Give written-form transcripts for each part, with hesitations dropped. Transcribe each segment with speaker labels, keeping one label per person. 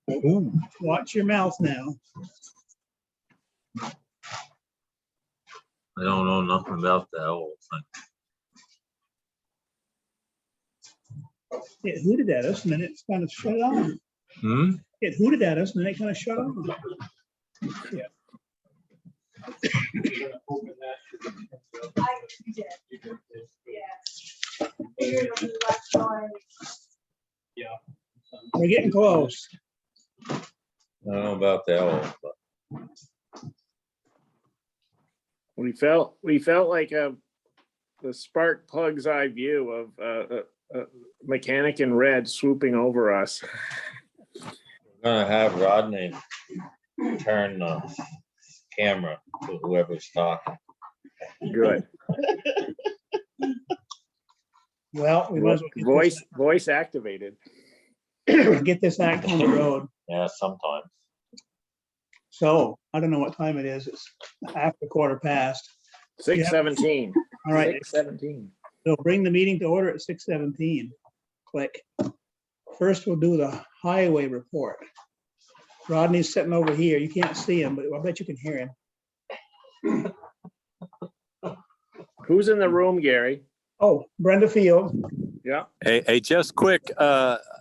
Speaker 1: Ooh, watch your mouth now.
Speaker 2: I don't know nothing about that whole thing.
Speaker 1: It hooted at us and then it's kind of shut on.
Speaker 2: Hmm?
Speaker 1: It hooted at us and then it kind of shut on. Yeah. We're getting close.
Speaker 2: I don't know about that whole, but
Speaker 3: We felt like the spark plug's eye view of a mechanic in red swooping over us.
Speaker 2: we're gonna have Rodney turn the camera to whoever's talking.
Speaker 3: Good.
Speaker 1: Well, we might as well
Speaker 3: Voice activated.
Speaker 1: get this act on the road.
Speaker 2: Yeah, sometimes.
Speaker 1: So I don't know what time it is. It's after 1:15.
Speaker 3: 6:17.
Speaker 1: All right.
Speaker 3: 6:17.
Speaker 1: So bring the meeting to order at 6:17. Click. First, we'll do the highway report. Rodney's sitting over here. You can't see him, but I bet you can hear him.
Speaker 3: Who's in the room, Gary?
Speaker 1: Oh, Brenda Field.
Speaker 3: Yeah.
Speaker 4: Hey, just quick,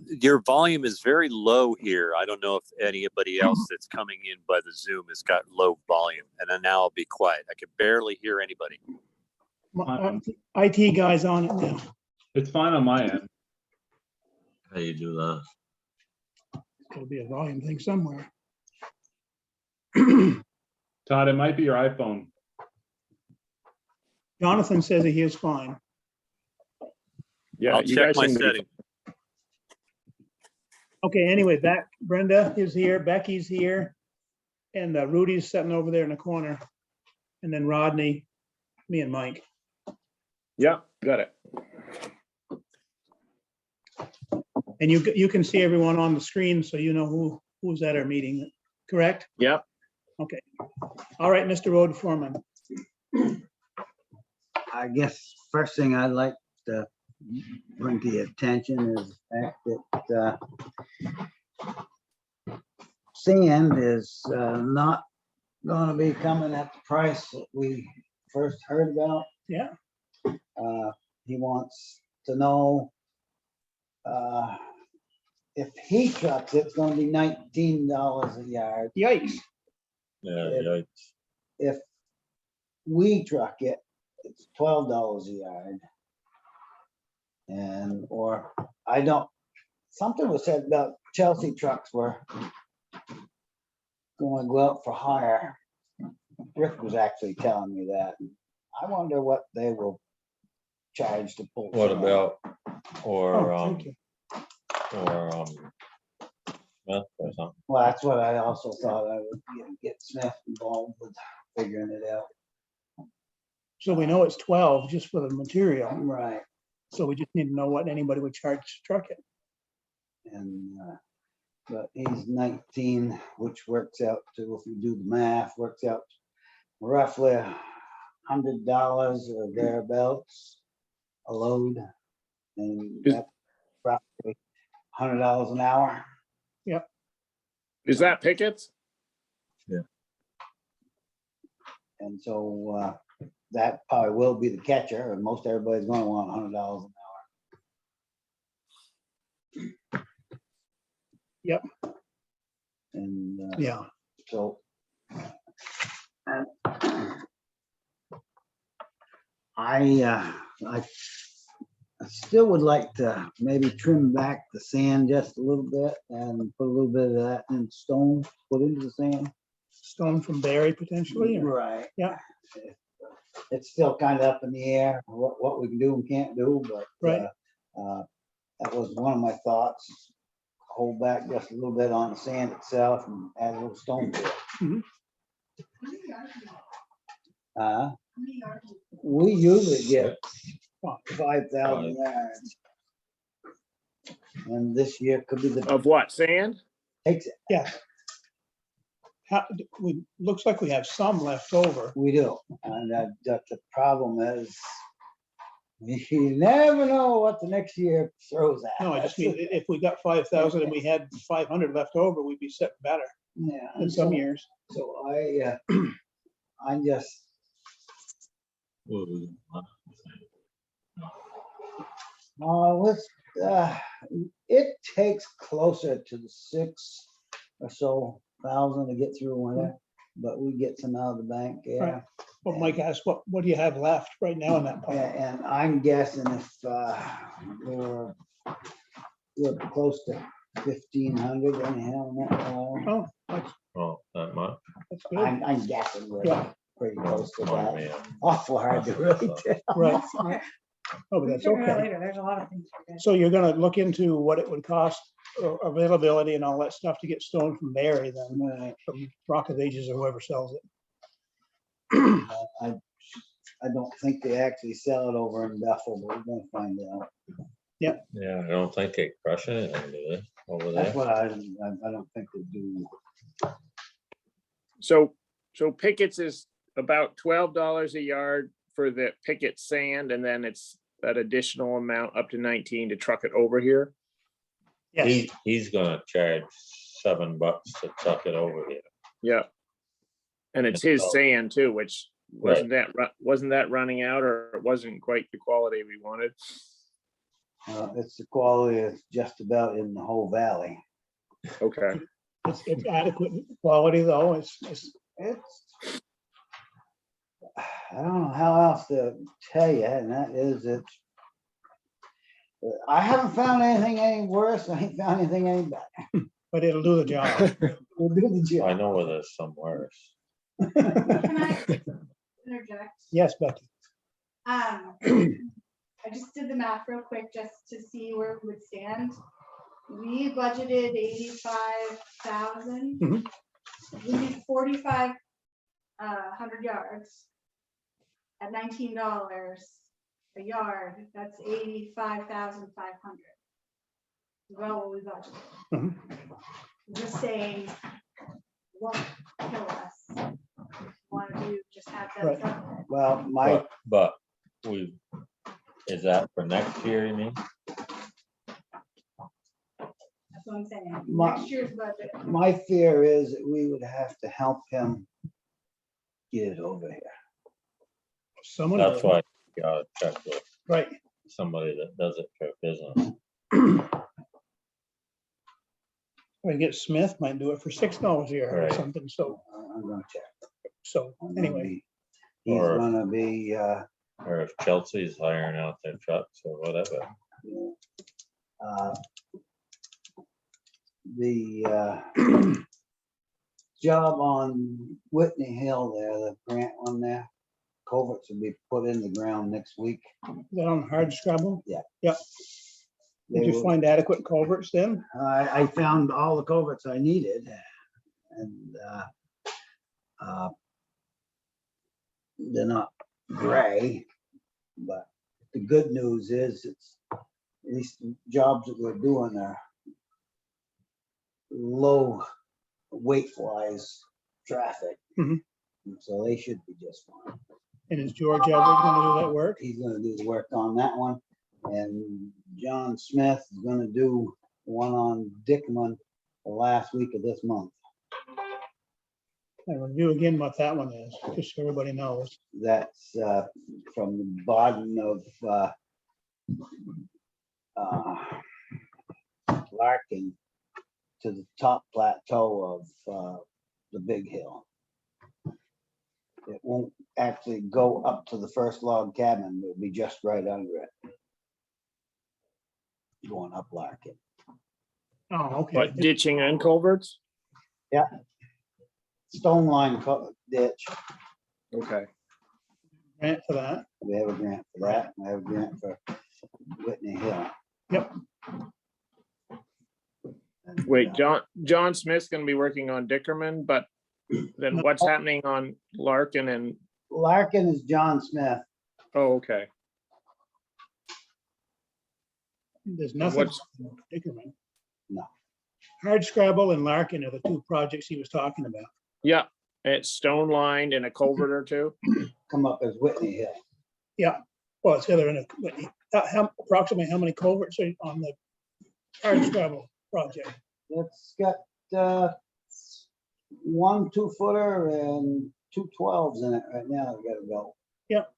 Speaker 4: your volume is very low here. I don't know if anybody else that's coming in by the Zoom has got low volume. And then now I'll be quiet. I can barely hear anybody.
Speaker 1: My IT guy's on it now.
Speaker 5: It's fine on my end.
Speaker 2: How you do that?
Speaker 1: It's gotta be a volume thing somewhere.
Speaker 5: Todd, it might be your iPhone.
Speaker 1: Jonathan says he is fine.
Speaker 3: Yeah.
Speaker 4: I'll
Speaker 3: you
Speaker 4: check
Speaker 3: guys
Speaker 4: my
Speaker 3: seem to be-
Speaker 4: setting.
Speaker 1: Okay, anyway, Brenda is here, Becky's here, and Rudy's sitting over there in the corner. And then Rodney, me and Mike.
Speaker 3: Yeah, got it.
Speaker 1: And you can see everyone on the screen, so you know who's at our meeting, correct?
Speaker 3: Yep.
Speaker 1: Okay. All right, Mr. Road Foreman.
Speaker 6: I guess first thing I'd like to bring to your attention is the fact that sand is not gonna be coming at the price that we first heard about.
Speaker 1: Yeah.
Speaker 6: He wants to know if he trucks, it's gonna be $19 a yard.
Speaker 1: Yikes.
Speaker 2: Yeah,
Speaker 6: Yeah.
Speaker 2: yeah.
Speaker 6: If we truck it, it's $12 a yard. And, or I don't, something was said about Chelsea trucks were going to go out for hire. Rick was actually telling me that. I wonder what they will charge to pull.
Speaker 2: What
Speaker 6: snow.
Speaker 2: about, or,
Speaker 1: Oh, thank you.
Speaker 2: or, Smith or something?
Speaker 6: Well, that's what I also thought. I would get Smith involved with figuring it out.
Speaker 1: So we know it's 12 just for the material.
Speaker 6: Right.
Speaker 1: So we just need to know what anybody would charge to truck it.
Speaker 6: And, but he's 19, which works out to, if you do the math, works out roughly $100 or thereabouts a load. And
Speaker 3: Is-
Speaker 6: that's roughly $100 an hour.
Speaker 3: Is that Pickett's?
Speaker 6: And so that probably will be the catcher, and most everybody's gonna want $100 an hour.
Speaker 1: Yep.
Speaker 6: And
Speaker 1: Yeah.
Speaker 6: so I still would like to maybe trim back the sand just a little bit and put a little bit of that in stone, put into the sand.
Speaker 1: Stone from Barry potentially. or-
Speaker 6: Right.
Speaker 1: Yeah.
Speaker 6: It's still kind of up in the air, what we can do and can't do, but
Speaker 1: Right.
Speaker 6: that was one of my thoughts. Hold back just a little bit on the sand itself and add a little stone to it.
Speaker 1: Mhm.
Speaker 6: We usually get 5,000 yards. And this year could be the,
Speaker 3: Of what, sand?
Speaker 6: takes it,
Speaker 1: Yeah. Looks like we have some left over.
Speaker 6: we do. And the problem is, You never know what the next year throws at.
Speaker 1: No, I just mean, if we got 5,000 and we had 500 left over, we'd be set better
Speaker 6: Yeah.
Speaker 1: in some years.
Speaker 6: So I just, it takes closer to the 6 or so thousand to get through winter, but we get some out of the bank, yeah.
Speaker 1: Right. Well, Mike asked, what do you have left right now in that
Speaker 6: Yeah,
Speaker 1: pile?
Speaker 6: and I'm guessing if we're close to 1,500 anyhow, in that pile.
Speaker 1: Oh,
Speaker 2: Oh, that much?
Speaker 1: that's good.
Speaker 6: I'm guessing we're
Speaker 1: Yeah.
Speaker 6: pretty close to
Speaker 2: Remind me
Speaker 6: that.
Speaker 2: of-
Speaker 6: Awful hard to really tell.
Speaker 1: Right.
Speaker 7: Right.
Speaker 1: Oh, but
Speaker 7: We'll
Speaker 1: that's
Speaker 7: figure it out
Speaker 1: okay.
Speaker 7: later. There's a lot of things. to do.
Speaker 1: So you're gonna look into what it would cost, availability and all that stuff to get stone from Barry then,
Speaker 6: Right.
Speaker 1: from Rock of Ages or whoever sells it.
Speaker 6: I don't think they actually sell it over in Bethel, but we're gonna find out.
Speaker 2: Yeah, I don't think they crush it, do they, over
Speaker 6: That's
Speaker 2: there?
Speaker 6: what I don't think they do.
Speaker 3: So Pickett's is about $12 a yard for the Pickett sand, and then it's that additional amount up to 19 to truck it over here.
Speaker 1: Yes,
Speaker 2: He's gonna charge $7 to truck it over here.
Speaker 3: Yeah. And it's his
Speaker 2: Oh.
Speaker 3: sand too, which wasn't that running out, or it wasn't quite the quality we wanted.
Speaker 6: It's the quality that's just about in the whole valley.
Speaker 3: Okay.
Speaker 1: it's adequate quality though. It's
Speaker 6: I don't know how else to tell you, and that is I haven't found anything any worse. I ain't found anything any better.
Speaker 1: but it'll do the job.
Speaker 6: We'll do the
Speaker 2: I
Speaker 6: job.
Speaker 2: know where there's some worse.
Speaker 7: Can I interject?
Speaker 1: Yes, Becky.
Speaker 7: I just did the math real quick just to see where we would stand. We budgeted 85,000.
Speaker 1: Mhm.
Speaker 7: We need 4,500 yards at $19 a yard. That's 85,500. Well, what we budgeted.
Speaker 1: Mhm.
Speaker 7: Just saying, won't kill us. Want to just have that
Speaker 1: Right.
Speaker 7: done.
Speaker 6: Well, my,
Speaker 2: But is that for next year, you mean?
Speaker 7: That's what I'm saying.
Speaker 6: My-
Speaker 7: Next year's budget.
Speaker 6: my fear is that we would have to help him get it over here.
Speaker 1: Someone.
Speaker 2: That's why you gotta check with
Speaker 1: Right.
Speaker 2: somebody that does it for business.
Speaker 1: We get Smith might do it for $6 a yard or
Speaker 2: Right.
Speaker 1: something. So,
Speaker 6: I'm gonna check.
Speaker 1: so
Speaker 6: I'm gonna
Speaker 1: anyway,
Speaker 6: be- He's
Speaker 2: Or-
Speaker 6: gonna be,
Speaker 2: Or if Chelsea's hiring out their trucks or whatever.
Speaker 6: the job on Whitney Hill there, the grant one there, culverts will be put in the ground next week.
Speaker 1: is that on hard scrabble?
Speaker 6: They
Speaker 1: Did you
Speaker 6: will-
Speaker 1: find adequate culverts then?
Speaker 6: I found all the culverts I needed, and they're not gray, but the good news is these jobs that we're doing are low weight wise traffic.
Speaker 1: Mhm.
Speaker 6: So they should be just fine.
Speaker 1: And is George Everett gonna do that work?
Speaker 6: He's gonna do the work on that one, and John Smith is gonna do one on Dickman the last week of this month.
Speaker 1: And review again what that one is, just so everybody knows.
Speaker 6: That's from the bottom of Larkin to the top plateau of the big hill. It won't actually go up to the first log cabin, it'll be just right under it. Going up Larkin.
Speaker 1: Oh, okay.
Speaker 3: But ditching and culverts?
Speaker 6: Stone line ditch,
Speaker 3: Okay.
Speaker 1: Grant for that.
Speaker 6: we have a grant for that, we have a grant for Whitney Hill.
Speaker 1: Yep.
Speaker 6: And,
Speaker 3: Wait, John Smith's gonna be working on Dickerman, but then what's happening on Larkin and,
Speaker 6: Larkin is John Smith.
Speaker 3: oh, okay.
Speaker 1: There's nothing.
Speaker 3: What's-
Speaker 1: Dickerman.
Speaker 6: No.
Speaker 1: Hard Scrabble and Larkin are the two projects he was talking about.
Speaker 3: Yeah, it's stone lined and a culvert or two.
Speaker 6: Come up as Whitney Hill.
Speaker 1: Well, it's the other end of, but approximately how many culverts are on the hard scrabble project?
Speaker 6: It's got, 1 2-footer and 2 12s in it right now. We gotta go.
Speaker 1: Yep.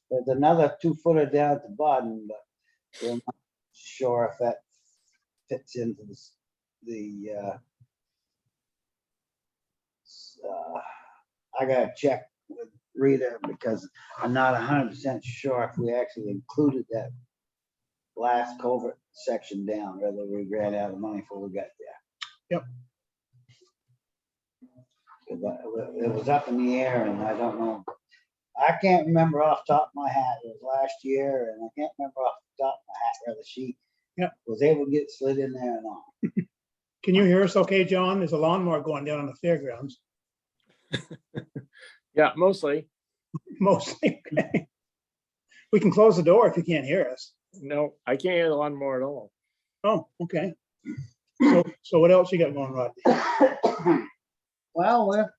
Speaker 6: There's another 2-footer down at the bottom, but we're not sure if that fits into I gotta check with Rita because I'm not 100% sure if we actually included that last culvert section down, whether we ran out of money before we got there.
Speaker 1: Yep.
Speaker 6: 'Cause it was up in the air and I don't know. I can't remember off the top of my hat. It was last year and I can't remember off the top of my hat whether she
Speaker 1: Yep.
Speaker 6: was able to get slid in there or not.
Speaker 1: Can you hear us okay, John? There's a lawnmower going down on the fairgrounds.
Speaker 3: Yeah, mostly.
Speaker 1: Mostly. Okay. We can close the door if you can't hear us.
Speaker 3: No, I can't hear the lawnmower at all.
Speaker 1: Oh, okay. So what else you got going, Rodney?
Speaker 6: Well, we're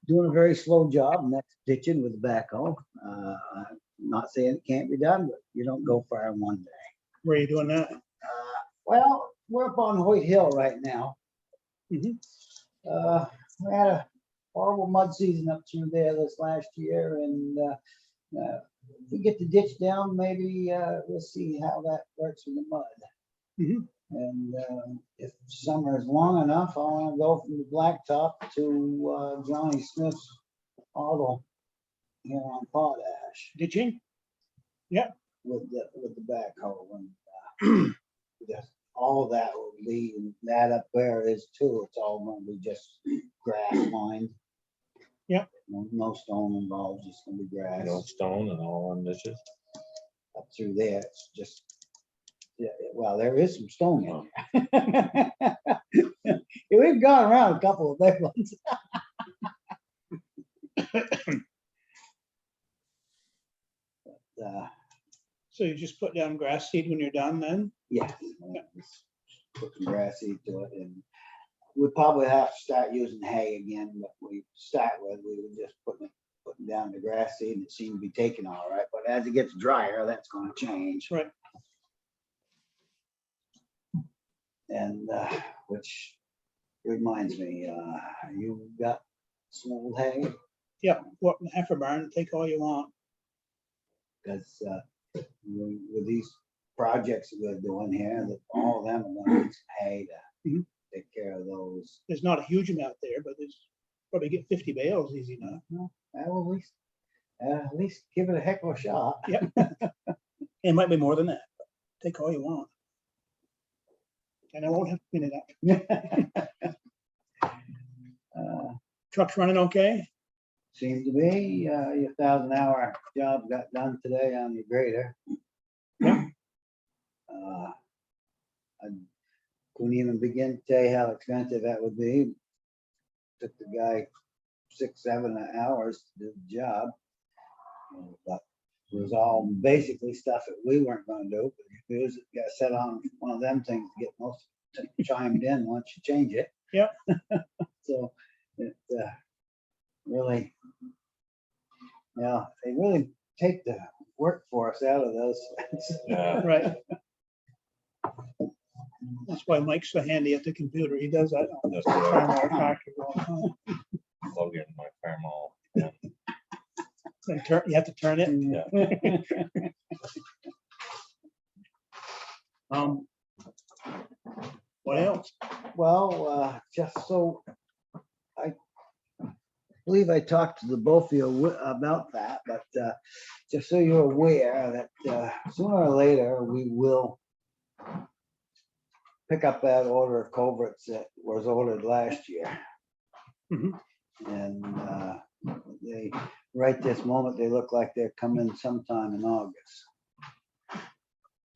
Speaker 6: doing a very slow job and that's ditching with the backhoe. I'm not saying it can't be done, but you don't go far in one day.
Speaker 1: Where are you doing that?
Speaker 6: Well, we're up on Hoyt Hill right now.
Speaker 1: Mhm.
Speaker 6: We had a horrible mud season up through there this last year and if we get the ditch down, maybe we'll see how that works with the mud.
Speaker 1: Mhm.
Speaker 6: And if summer is long enough, I want to go from the blacktop to Johnny Smith's auto here on Potash
Speaker 1: Ditching?
Speaker 6: with the backhoe and just all that will be, and that up there is too. It's all going to be just grass lined.
Speaker 1: Yep.
Speaker 6: No stone involved, just gonna be grass.
Speaker 2: No stone and all on dishes.
Speaker 6: Up through there, it's just, yeah, well, there is some stone in there. Yeah, we've gone around a couple of big ones. But,
Speaker 1: So you just put down grass seed when you're done then?
Speaker 6: yeah, just put some grass seed to it, and we probably have to start using hay again, but we start with, we were just putting down the grass seed, and it seemed to be taking all right, but as it gets drier, that's gonna change.
Speaker 1: Right.
Speaker 6: And, which reminds me, you got some old hay?
Speaker 1: Yep, what, half a barn, take all you want.
Speaker 6: Because with these projects that we're doing here, that all of them are gonna need some hay to
Speaker 1: Mhm.
Speaker 6: take care of those.
Speaker 1: There's not a huge amount there, but there's probably get 50 bales easy enough.
Speaker 6: Well, at least give it a heck of a shot.
Speaker 1: Yep. It might be more than that. But take all you want. And I won't have to clean it up. Truck's running okay?
Speaker 6: Seems to be, your 1,000-hour job got done today on your grader.
Speaker 1: Yeah.
Speaker 6: I couldn't even begin to tell you how expensive that would be. Took the guy 6-7 hours to do the job. But it was all basically stuff that we weren't gonna do. But it was, got set on one of them things to get most of it chimed in once you change it.
Speaker 1: Yeah.
Speaker 6: So it really, yeah, they really take the workforce out of those.
Speaker 2: Yeah.
Speaker 1: Right. That's why Mike's so handy at the computer. He does that. on the
Speaker 2: That's what
Speaker 1: farm or tractor going on.
Speaker 2: I plug in my thermal.
Speaker 1: And you have to turn it. What else?
Speaker 6: Well, just so I believe I talked to the both of you about that, but just so you're aware that sooner or later, we will pick up that order of culverts that was ordered last year.
Speaker 1: Mhm.
Speaker 6: And they, right this moment, they look like they're coming sometime in August.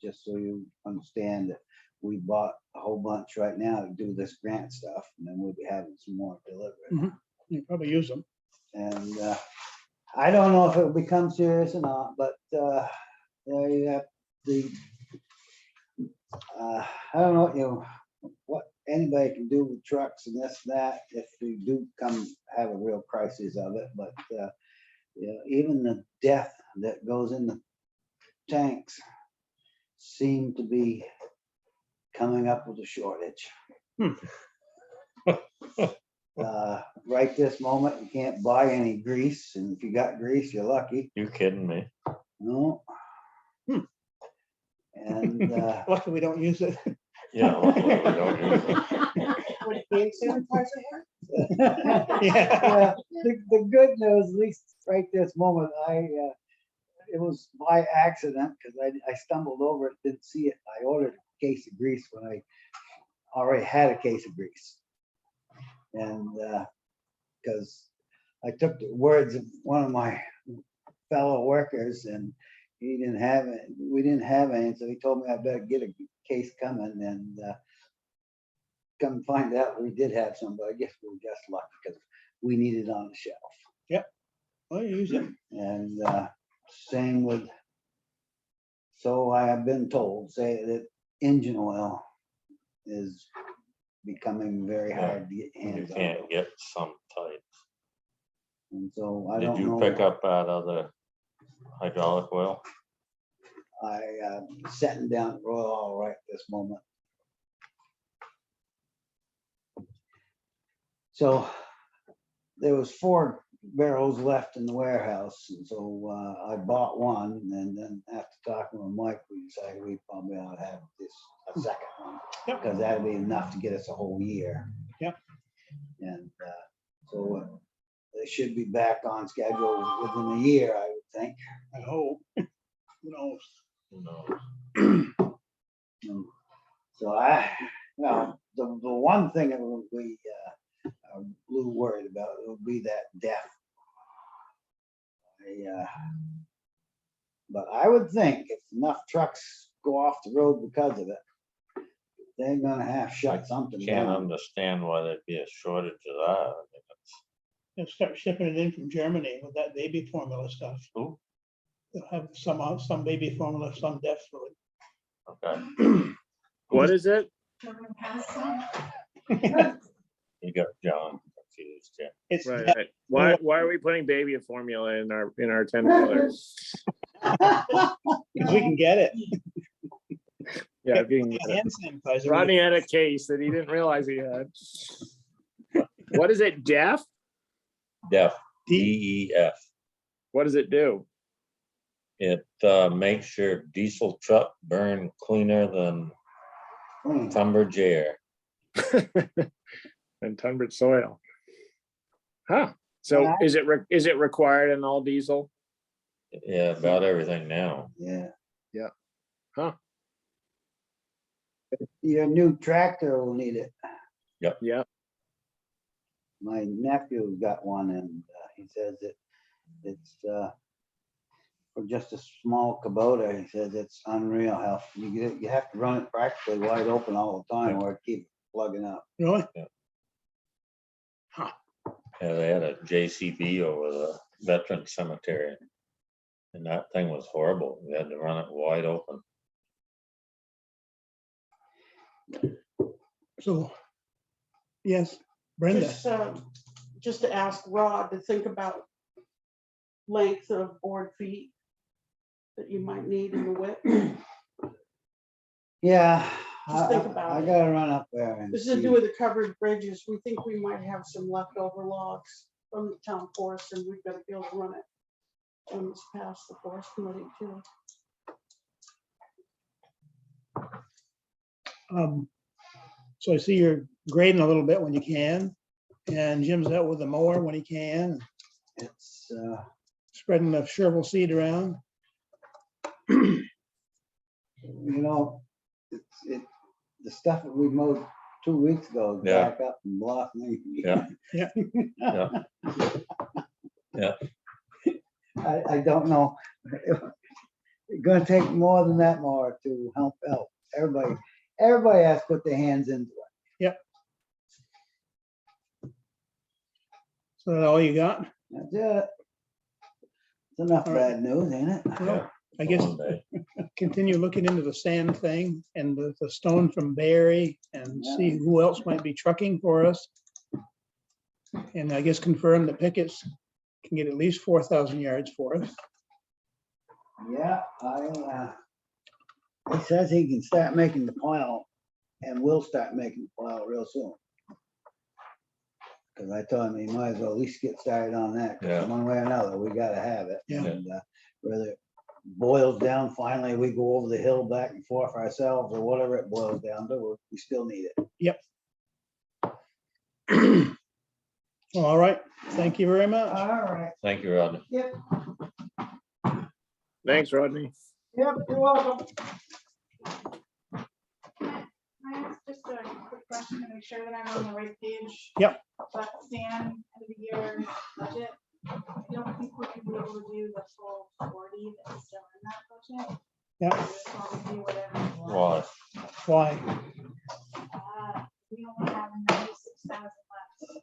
Speaker 6: Just so you understand that we bought a whole bunch right now to do this grant stuff, and then we'll be having some more delivered.
Speaker 1: You probably use them.
Speaker 6: And I don't know if it will become serious or not, but they have the, I don't know, you know, what anybody can do with trucks and this, that, if we do come have a real crisis of it, but Yeah, even the depth that goes in the tanks seem to be coming up with a shortage. Right this moment, you can't buy any grease, and if you got grease, you're lucky.
Speaker 2: You kidding me?
Speaker 6: No. And
Speaker 1: Luckily, we don't use it.
Speaker 2: Yeah. luckily we don't use it.
Speaker 8: Would hand sanitizer work?
Speaker 1: Yeah.
Speaker 6: well, the good news, at least right this moment, it was by accident because I stumbled over it, didn't see it. I ordered a case of grease when I already had a case of grease. And because I took the words of one of my fellow workers and he didn't have it, we didn't have any, so he told me I better get a case coming, and come find out we did have some, but I guess we were just lucky because we needed it on the shelf.
Speaker 1: Well, you use it.
Speaker 6: And same with, so I have been told, say that engine oil is becoming very
Speaker 2: Yeah,
Speaker 6: hard to get
Speaker 2: You
Speaker 6: hands on.
Speaker 2: can't get some types.
Speaker 6: And so I
Speaker 2: Did
Speaker 6: don't
Speaker 2: you
Speaker 6: know.
Speaker 2: pick up that other hydraulic oil?
Speaker 6: I setting down Royal All right this moment. So there was 4 barrels left in the warehouse, and so I bought one, and then after talking with Mike, we decided we probably ought to have a second one.
Speaker 1: Yep.
Speaker 6: Because that'd be enough to get us a whole year.
Speaker 1: Yep.
Speaker 6: And so they should be back on schedule within a year, I would think.
Speaker 1: I hope. Who knows?
Speaker 2: No.
Speaker 6: So the one thing that we are a little worried about would be that depth. But I would think if enough trucks go off the road because of it, they're gonna have to shut something
Speaker 2: Can't
Speaker 6: down.
Speaker 2: understand why there'd be a shortage of that. I mean,
Speaker 1: They'll start shipping it in from Germany with that baby formula stuff.
Speaker 2: Ooh.
Speaker 1: They'll have some baby formula, some death fluid.
Speaker 2: Okay,
Speaker 3: What is it?
Speaker 7: German pasta.
Speaker 2: you got John confused, yeah.
Speaker 1: It's
Speaker 3: Right,
Speaker 1: death-
Speaker 3: right. Why are we putting baby formula in our 10-wheelers?
Speaker 1: because we can get it.
Speaker 3: Yeah, if you can get it.
Speaker 1: Hand sanitizer.
Speaker 3: Rodney had a case that he didn't realize he had. What is it, DEF?
Speaker 2: DEF, DEF.
Speaker 3: What does it do?
Speaker 2: It makes your diesel truck burn cleaner than Tunbridge air.
Speaker 3: And Tunbridge soil. Huh, so is it required in all diesel?
Speaker 2: Yeah, about everything now.
Speaker 6: Yeah.
Speaker 3: Yeah. Huh.
Speaker 6: Your new tractor will need it.
Speaker 3: Yeah,
Speaker 6: My nephew got one, and he says it's for just a small Kubota. He says it's unreal how you have to run it practically wide open all the time, or it keeps plugging up.
Speaker 1: Really?
Speaker 2: Yeah, they had a JCB over the veteran cemetery. And that thing was horrible. We had to run it wide open.
Speaker 1: So, yes, Brenda.
Speaker 8: Just to ask Rod to think about length of board feet that you might need in the width.
Speaker 6: Yeah,
Speaker 8: Just think about
Speaker 6: I
Speaker 8: it.
Speaker 6: gotta run up there and
Speaker 8: This is to
Speaker 6: see.
Speaker 8: do with the covered bridges. We think we might have some leftover logs from the town forest, and we've got to be able to run it when it's past the forest committee too.
Speaker 1: So I see you're grading a little bit when you can, and Jim's out with the mower when he can,
Speaker 6: It's
Speaker 1: spreading the shovel seed around.
Speaker 6: you know, the stuff that we mowed 2 weeks ago is
Speaker 2: Yeah.
Speaker 6: back up and blossoming.
Speaker 2: Yeah.
Speaker 1: Yeah.
Speaker 2: Yeah. Yeah.
Speaker 6: I don't know. It's gonna take more than that mower to help out. Everybody has to put their hands into it.
Speaker 1: So that's all you got?
Speaker 6: That's it. It's enough
Speaker 1: All right.
Speaker 6: bad news, ain't it?
Speaker 1: Well, I guess
Speaker 2: One day.
Speaker 1: continue looking into the sand thing and the stone from Barry and see who else might be trucking for us. And I guess confirm that Pickett's can get at least 4,000 yards for us.
Speaker 6: Yeah, he says he can start making the plow and will start making the plow real soon. Cause I told him he might as well at least get started on that, 'cause
Speaker 2: Yeah.
Speaker 6: one way or another, we gotta have it.
Speaker 1: Yeah.
Speaker 6: And whether it boils down, finally, we go over the hill back and forth ourselves, or whatever it boils down to, we still need it.
Speaker 1: All right, thank you very much.
Speaker 8: All right.
Speaker 2: Thank you, Rodney.
Speaker 8: Yep,
Speaker 3: Thanks, Rodney.
Speaker 8: yep, you're welcome.
Speaker 7: Can I ask just a quick question to make sure that I'm on the right page?
Speaker 1: Yep.
Speaker 7: But Stan, end of the year budget, I don't think we're gonna be able to do the full 40 that's still in that budget.
Speaker 1: Yeah.
Speaker 7: We just want to do whatever we want.
Speaker 2: Why?
Speaker 1: Why?
Speaker 7: We only have 96,000 left,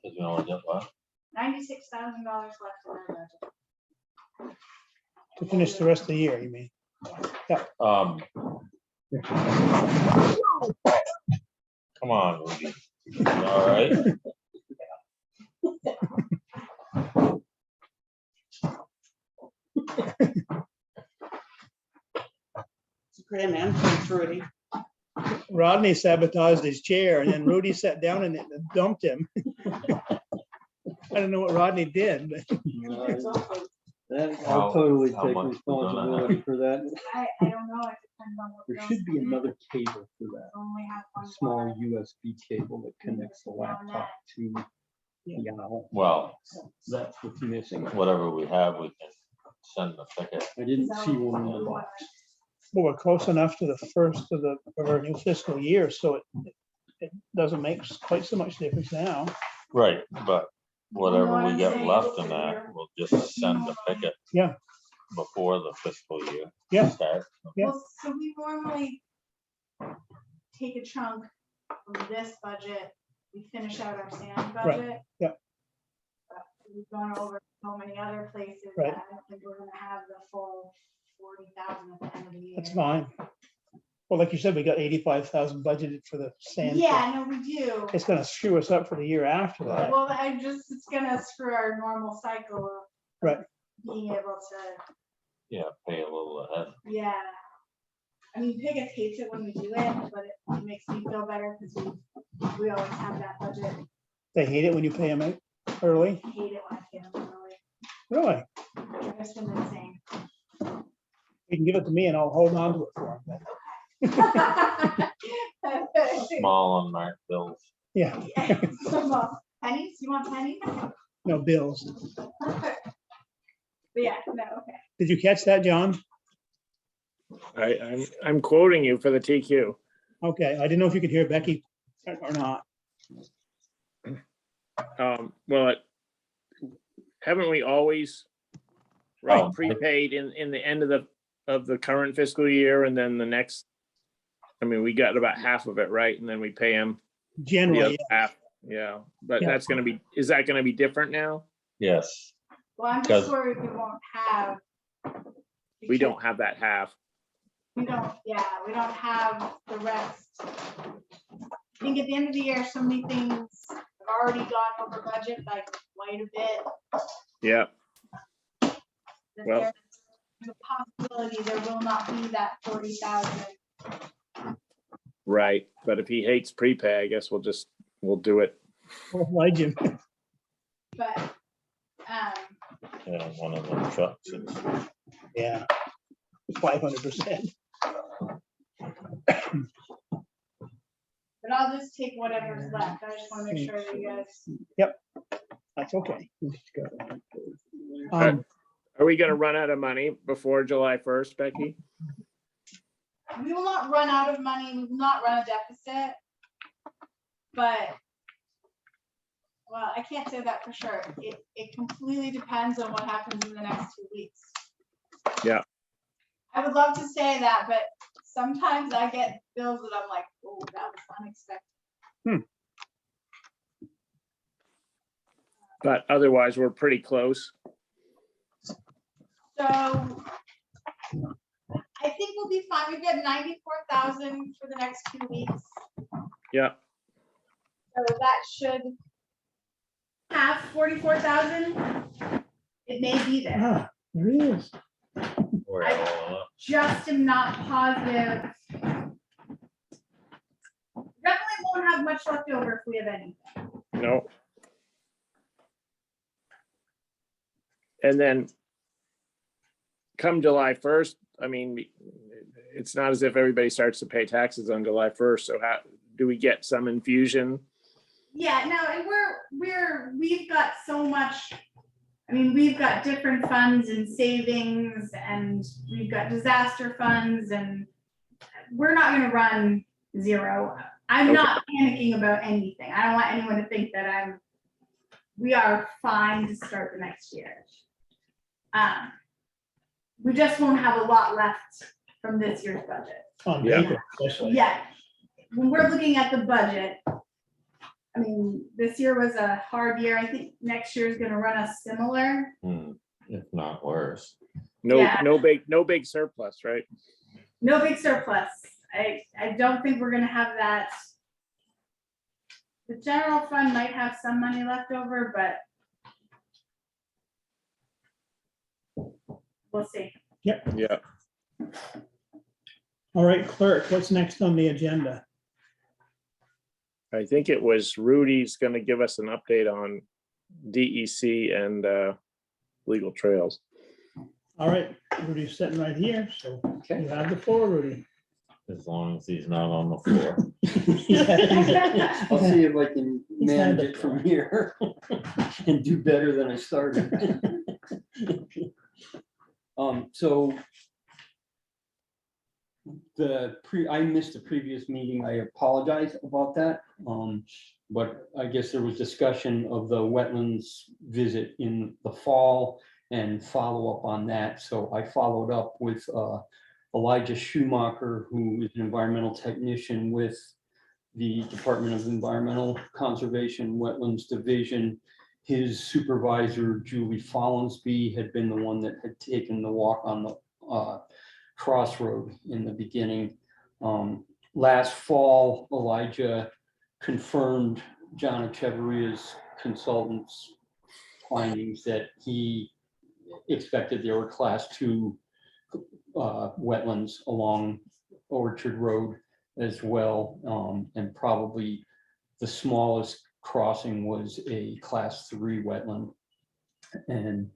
Speaker 2: Because you know what?
Speaker 7: $96,000 left in our budget.
Speaker 1: To finish the rest of the year, you mean?
Speaker 2: Come on, Rudy. You all right?
Speaker 8: It's a grand entrance, Rudy.
Speaker 1: Rodney sabotaged his chair and then Rudy sat down in it and dumped him. I don't know what Rodney did, but
Speaker 8: It's open.
Speaker 9: That,
Speaker 2: How-
Speaker 9: I'll totally
Speaker 2: how
Speaker 9: take
Speaker 2: much we're gonna
Speaker 9: responsibility for that.
Speaker 7: I don't know, it depends on what.
Speaker 9: There
Speaker 7: bills
Speaker 9: should be
Speaker 7: come in.
Speaker 9: another cable for that,
Speaker 7: Only have
Speaker 9: a
Speaker 7: one
Speaker 9: small
Speaker 7: line.
Speaker 9: USB cable that connects the laptop to the owl.
Speaker 2: Well,
Speaker 9: That's what's missing.
Speaker 2: whatever we have, we can send the ticket.
Speaker 9: I didn't
Speaker 7: So,
Speaker 9: see one in the
Speaker 7: we
Speaker 9: box.
Speaker 1: well, we're close enough to the first of our new fiscal year, so it doesn't make quite so much difference now.
Speaker 2: Right, but whatever
Speaker 7: what
Speaker 2: we
Speaker 7: I'm
Speaker 2: get
Speaker 7: saying?
Speaker 2: left in that, we'll just send the ticket.
Speaker 1: Yeah.
Speaker 2: Before the fiscal year.
Speaker 1: Yeah.
Speaker 2: starts.
Speaker 1: Yeah.
Speaker 7: Well, so we normally take a chunk from this budget, we finish out our sand
Speaker 1: Right,
Speaker 7: budget.
Speaker 1: yeah.
Speaker 7: But we've gone over so many other places
Speaker 1: Right.
Speaker 7: that I don't think we're gonna have the full 40,000 at the end of the year.
Speaker 1: That's fine. Well, like you said, we got 85,000 budgeted for the sand.
Speaker 7: Yeah, no, we do.
Speaker 1: It's gonna screw us up for the year after that.
Speaker 7: Well, it's gonna screw our normal cycle of
Speaker 1: Right.
Speaker 7: being able to,
Speaker 2: Yeah, pay a little ahead.
Speaker 7: yeah. I mean, Piggott hates it when we do it, but it makes me feel better because we always have that budget.
Speaker 1: They hate it when you pay them out early.
Speaker 7: I hate it when I pay them early.
Speaker 1: Really?
Speaker 7: It's been insane.
Speaker 1: You can give it to me and I'll hold on to it for them.
Speaker 2: Small unmarked bills.
Speaker 1: Yeah,
Speaker 7: Pennies? You want pennies?
Speaker 1: no bills.
Speaker 7: But yeah, no, okay.
Speaker 1: Did you catch that, John?
Speaker 3: I'm quoting you for the TQ.
Speaker 1: Okay, I didn't know if you could hear Becky or not.
Speaker 3: Well, haven't we always
Speaker 2: Oh.
Speaker 3: prepaid in the end of the current fiscal year and then the next? I mean, we got about half of it, right? And then we pay them the
Speaker 1: Generally,
Speaker 3: other half. Yeah, but
Speaker 1: Yeah.
Speaker 3: that's gonna be, is that gonna be different now?
Speaker 2: Yes,
Speaker 7: Well, I'm
Speaker 2: Because-
Speaker 7: just worried we won't have.
Speaker 3: We don't have that half.
Speaker 7: We don't, yeah, we don't have the rest. I think at the end of the year, so many things have already gone over budget by quite a bit.
Speaker 3: Yeah,
Speaker 7: that
Speaker 3: Well-
Speaker 7: there's a possibility there will not be that 40,000.
Speaker 3: right. But if he hates prepay, I guess we'll do it.
Speaker 1: why'd you?
Speaker 7: But,
Speaker 2: yeah, one of them trucks is
Speaker 1: Yeah. 500%.
Speaker 7: but I'll just take whatever's left. I just want to make sure that you guys.
Speaker 1: That's okay.
Speaker 3: Are we gonna run out of money before July 1st, Becky?
Speaker 7: We will not run out of money, we will not run a deficit. But, well, I can't say that for sure. It completely depends on what happens in the next 2 weeks.
Speaker 3: Yeah.
Speaker 7: I would love to say that, but sometimes I get bills that I'm like, oh, that was unexpected.
Speaker 3: But otherwise, we're pretty close.
Speaker 7: So I think we'll be fine. We've got 94,000 for the next 2 weeks.
Speaker 3: Yeah,
Speaker 7: So that should have 44,000 It may be there.
Speaker 1: Ah, there he is.
Speaker 2: We're all up.
Speaker 7: Just am not positive. Definitely won't have much left over if we have any.
Speaker 3: No. And then come July 1st, I mean, it's not as if everybody starts to pay taxes on July 1st. So how do we get some infusion?
Speaker 7: Yeah, no, and we've got so much. I mean, we've got different funds and savings, and we've got disaster funds, and we're not gonna run zero. I'm
Speaker 3: Okay.
Speaker 7: not panicking about anything. I don't want anyone to think that we are fine to start the next year. We just won't have a lot left from this year's budget.
Speaker 1: On
Speaker 3: Yeah.
Speaker 1: paper, especially.
Speaker 7: Yeah, when we're looking at the budget, I mean, this year was a hard year. I think next year is gonna run us similar.
Speaker 2: If not worse.
Speaker 3: No,
Speaker 7: Yeah.
Speaker 3: no big surplus, right?
Speaker 7: No big surplus. I don't think we're gonna have that. The general fund might have some money left over, but we'll see.
Speaker 3: Yeah.
Speaker 1: All right, clerk, what's next on the agenda?
Speaker 3: I think it was Rudy's gonna give us an update on DEC and legal trails.
Speaker 1: All right, Rudy's sitting right here, so
Speaker 6: Okay.
Speaker 1: you have the floor, Rudy.
Speaker 2: As long as he's not on the floor.
Speaker 6: I'll see if I can
Speaker 1: He's had
Speaker 6: manage
Speaker 1: it
Speaker 6: it from here and do better than I started. So I missed the previous meeting. I apologize about that. But I guess there was discussion of the wetlands visit in the fall and follow up on that. So I followed up with Elijah Schumacher, who is an environmental technician with the Department of Environmental Conservation Wetlands Division. His supervisor, Julie Follensby, had been the one that had taken the walk on the crossroad in the beginning. Last fall, Elijah confirmed John Echeveria's consultant's findings that he expected there were class 2 wetlands along Orchard Road as well, and probably the smallest crossing was a class 3 wetland. And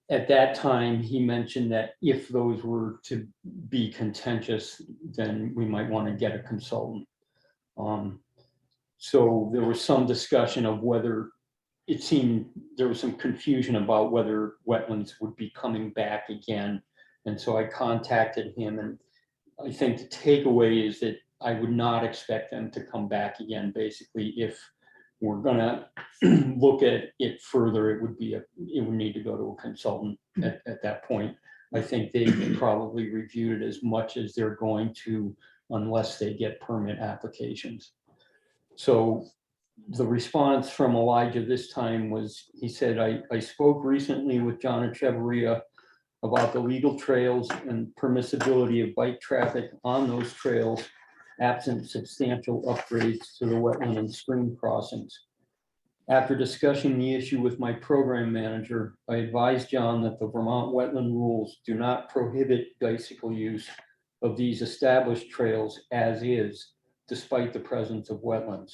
Speaker 6: at that time, he mentioned that if those were to be contentious, then we might want to get a consultant. So there was some discussion of whether it seemed there was some confusion about whether wetlands would be coming back again. And so I contacted him, and I think the takeaway is that I would not expect them to come back again. Basically, if we're gonna look at it further, it would need to go to a consultant at that point. I think they probably reviewed it as much as they're going to, unless they get permit applications. So the response from Elijah this time was, he said, I spoke recently with John Echeverria about the legal trails and permissibility of bike traffic on those trails, absent substantial upgrades to the wetland and stream crossings. After discussing the issue with my program manager, I advised John that the Vermont wetland rules do not prohibit bicycle use of these established trails as is, despite the presence of wetlands.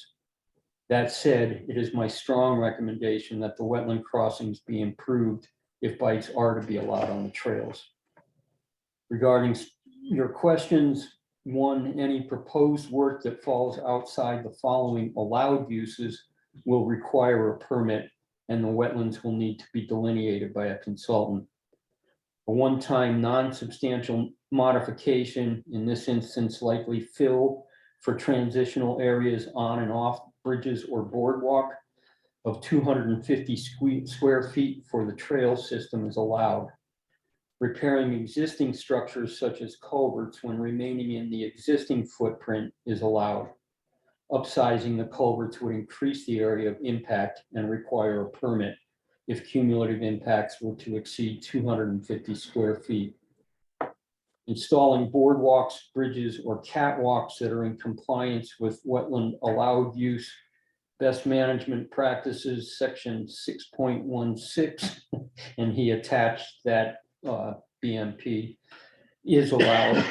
Speaker 6: That said, it is my strong recommendation that the wetland crossings be improved if bikes are to be allowed on the trails. Regarding your questions, 1, any proposed work that falls outside the following allowed uses will require a permit, and the wetlands will need to be delineated by a consultant. A one-time non-substantial modification, in this instance likely fill for transitional areas on and off bridges or boardwalk, of 250 square feet for the trail system is allowed. Repairing existing structures such as culverts when remaining in the existing footprint is allowed. Upsizing the culverts would increase the area of impact and require a permit if cumulative impacts were to exceed 250 square feet. Installing boardwalks, bridges, or catwalks that are in compliance with wetland allowed use
Speaker 9: best management practices, section 6.16, and he attached that BMP is allowed.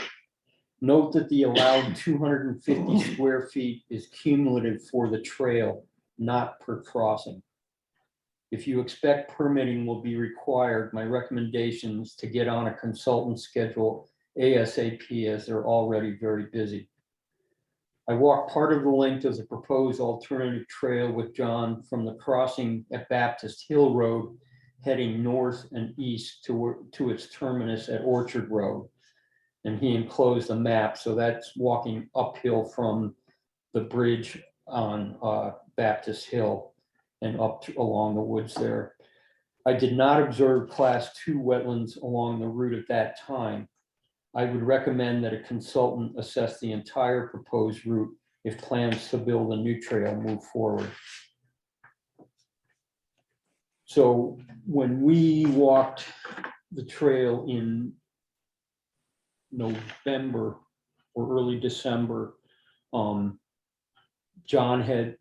Speaker 9: Note that the allowed 250 square feet is cumulative for the trail, not per crossing. If you expect permitting will be required, my recommendation is to get on a consultant schedule ASAP, as they're already very busy. I walked part of the length of the proposed alternative trail with John from the crossing at Baptist Hill Road, heading north and east to its terminus at Orchard Road. And he enclosed a map, so that's walking uphill from the bridge on Baptist Hill and up along the woods there. I did not observe class 2 wetlands along the route at that time. I would recommend that a consultant assess the entire proposed route if plans to build a new trail move forward. So when we walked the trail in November or early December, John and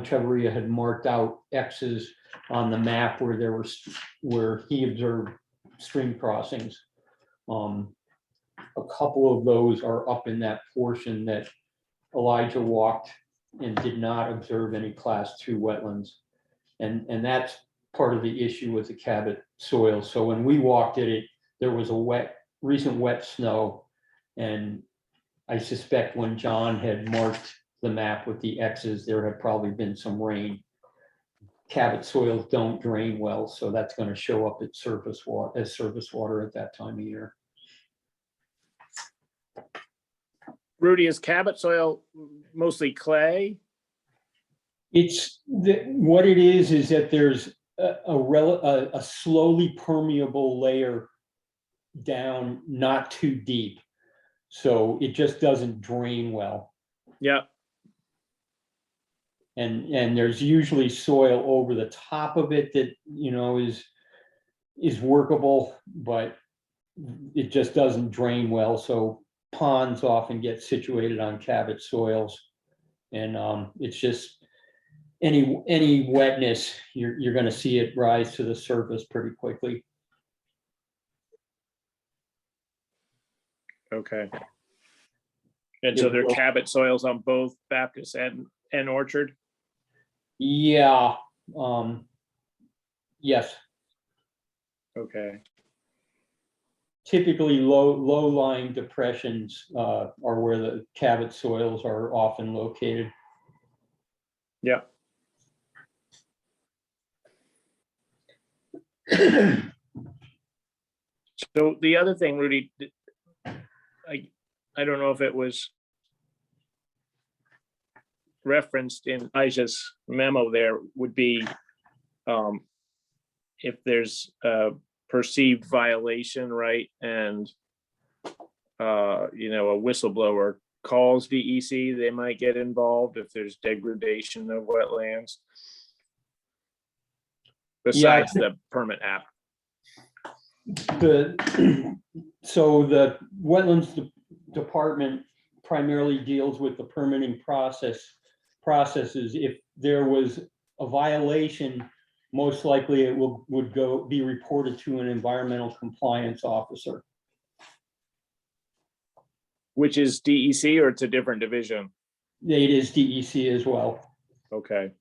Speaker 9: Chavarria had marked out X's on the map where he observed stream crossings. A couple of those are up in that portion that Elijah walked and did not observe any class 2 wetlands. And that's part of the issue with the Cabot soil. So when we walked it, there was a recent wet snow. And I suspect when John had marked the map with the X's, there had probably been some rain. Cabot soils don't drain well, so that's going to show up at surface water at that time of year.
Speaker 3: Rudy, is Cabot soil mostly clay?
Speaker 9: What it is that there's a slowly permeable layer down, not too deep. So it just doesn't drain well.
Speaker 3: Yeah.
Speaker 9: And there's usually soil over the top of it that, is workable, but it just doesn't drain well. So ponds often get situated on Cabot soils, and it's just any wetness, you're going to see it rise to the surface pretty quickly.
Speaker 3: Okay. And so there are Cabot soils on both Baptist and Orchard?
Speaker 9: Yeah. Yes.
Speaker 3: Okay.
Speaker 9: Typically low-lying depressions are where the Cabot soils are often located.
Speaker 3: Yeah. So the other thing, Rudy, I don't know if it was referenced in Elijah's memo, there would be if there's a perceived violation, right? And a whistleblower calls DEC, they might get involved if there's degradation of wetlands. Besides the permit app.
Speaker 9: So the wetlands department primarily deals with the permitting processes. If there was a violation, most likely it would be reported to an environmental compliance officer.
Speaker 3: Which is DEC, or it's a different division?
Speaker 9: It is DEC as well.
Speaker 3: Okay.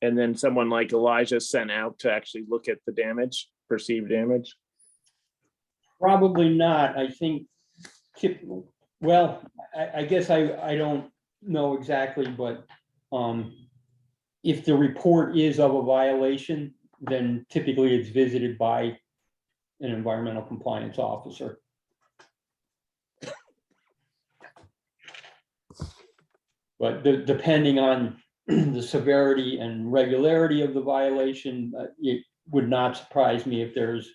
Speaker 3: And then someone like Elijah sent out to actually look at the damage, perceived damage?
Speaker 9: Probably not. I think, well, I guess I don't know exactly, but if the report is of a violation, then typically it's visited by an environmental compliance officer. But depending on the severity and regularity of the violation, it would not surprise me if there's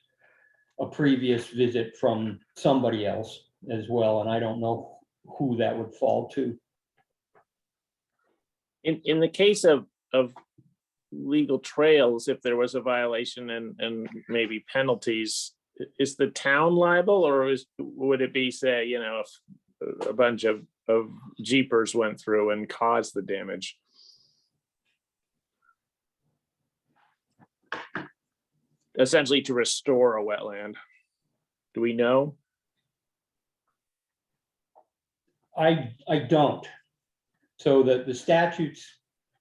Speaker 9: a previous visit from somebody else as well, and I don't know who that would fall to.
Speaker 3: In the case of legal trails, if there was a violation and maybe penalties, is the town liable, or would it be, say, you know, if a bunch of jeepers went through and caused the damage? Essentially to restore a wetland. Do we know?
Speaker 9: I don't. So the statutes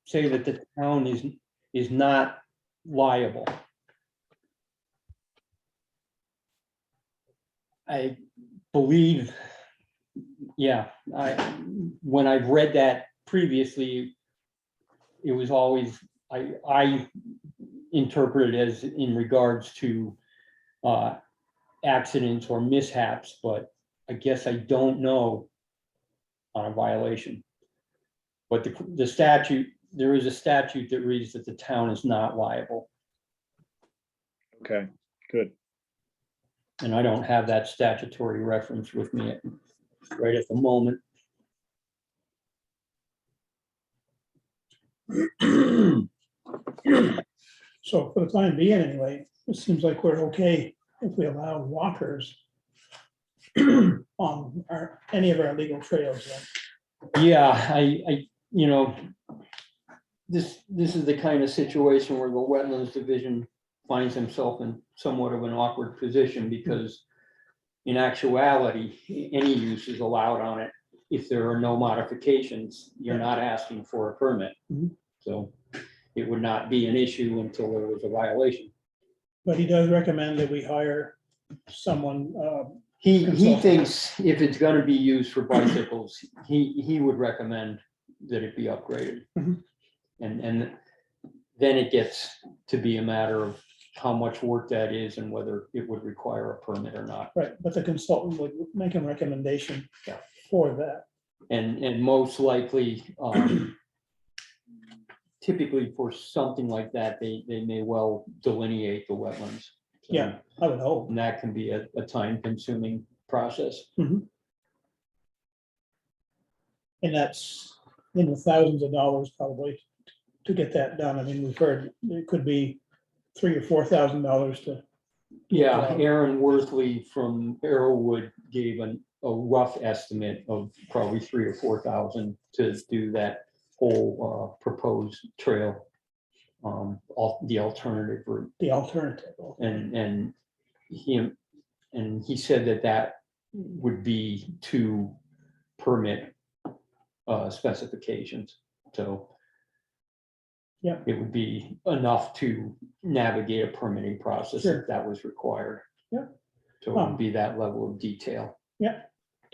Speaker 9: say that the town is not liable. I believe, yeah, when I've read that previously, it was always, I interpret it as in regards to accidents or mishaps, but I guess I don't know on a violation. But the statute, there is a statute that reads that the town is not liable.
Speaker 3: Okay, good.
Speaker 9: And I don't have that statutory reference with me right at the moment.
Speaker 1: So for the time being anyway, it seems like we're okay if we allow walkers on any of our legal trails. Then.
Speaker 9: Yeah, I, you know, this is the kind of situation where the Wetlands Division finds himself in somewhat of an awkward position, because in actuality, any use is allowed on it. If there are no modifications, you're not asking for a permit. So it would not be an issue until there was a violation.
Speaker 1: But he does recommend that we hire someone.
Speaker 9: He
Speaker 1: Consultant.
Speaker 9: thinks if it's going to be used for bicycles, he would recommend that it be upgraded. And then it gets to be a matter of how much work that is and whether it would require a permit or not.
Speaker 1: Right, but the consultant would make a recommendation for that.
Speaker 9: And most likely, typically for something like that, they may well delineate the wetlands. So,
Speaker 1: Yeah, I would hope.
Speaker 9: and that can be a time-consuming process.
Speaker 1: And that's in the thousands of dollars probably to get that done. I mean, we've heard it could be $3,000 or $4,000 to.
Speaker 9: Yeah, Aaron Worthley from Arrowwood gave a rough estimate of probably 3,000 or 4,000 to do that whole proposed trail, the alternative route.
Speaker 1: The alternative.
Speaker 9: And he said that would be to permit specifications. So
Speaker 1: yeah,
Speaker 9: it would be enough to navigate a permitting process
Speaker 1: Sure.
Speaker 9: if that was required.
Speaker 1: Yeah.
Speaker 9: So it would be that level of detail.
Speaker 1: Yeah.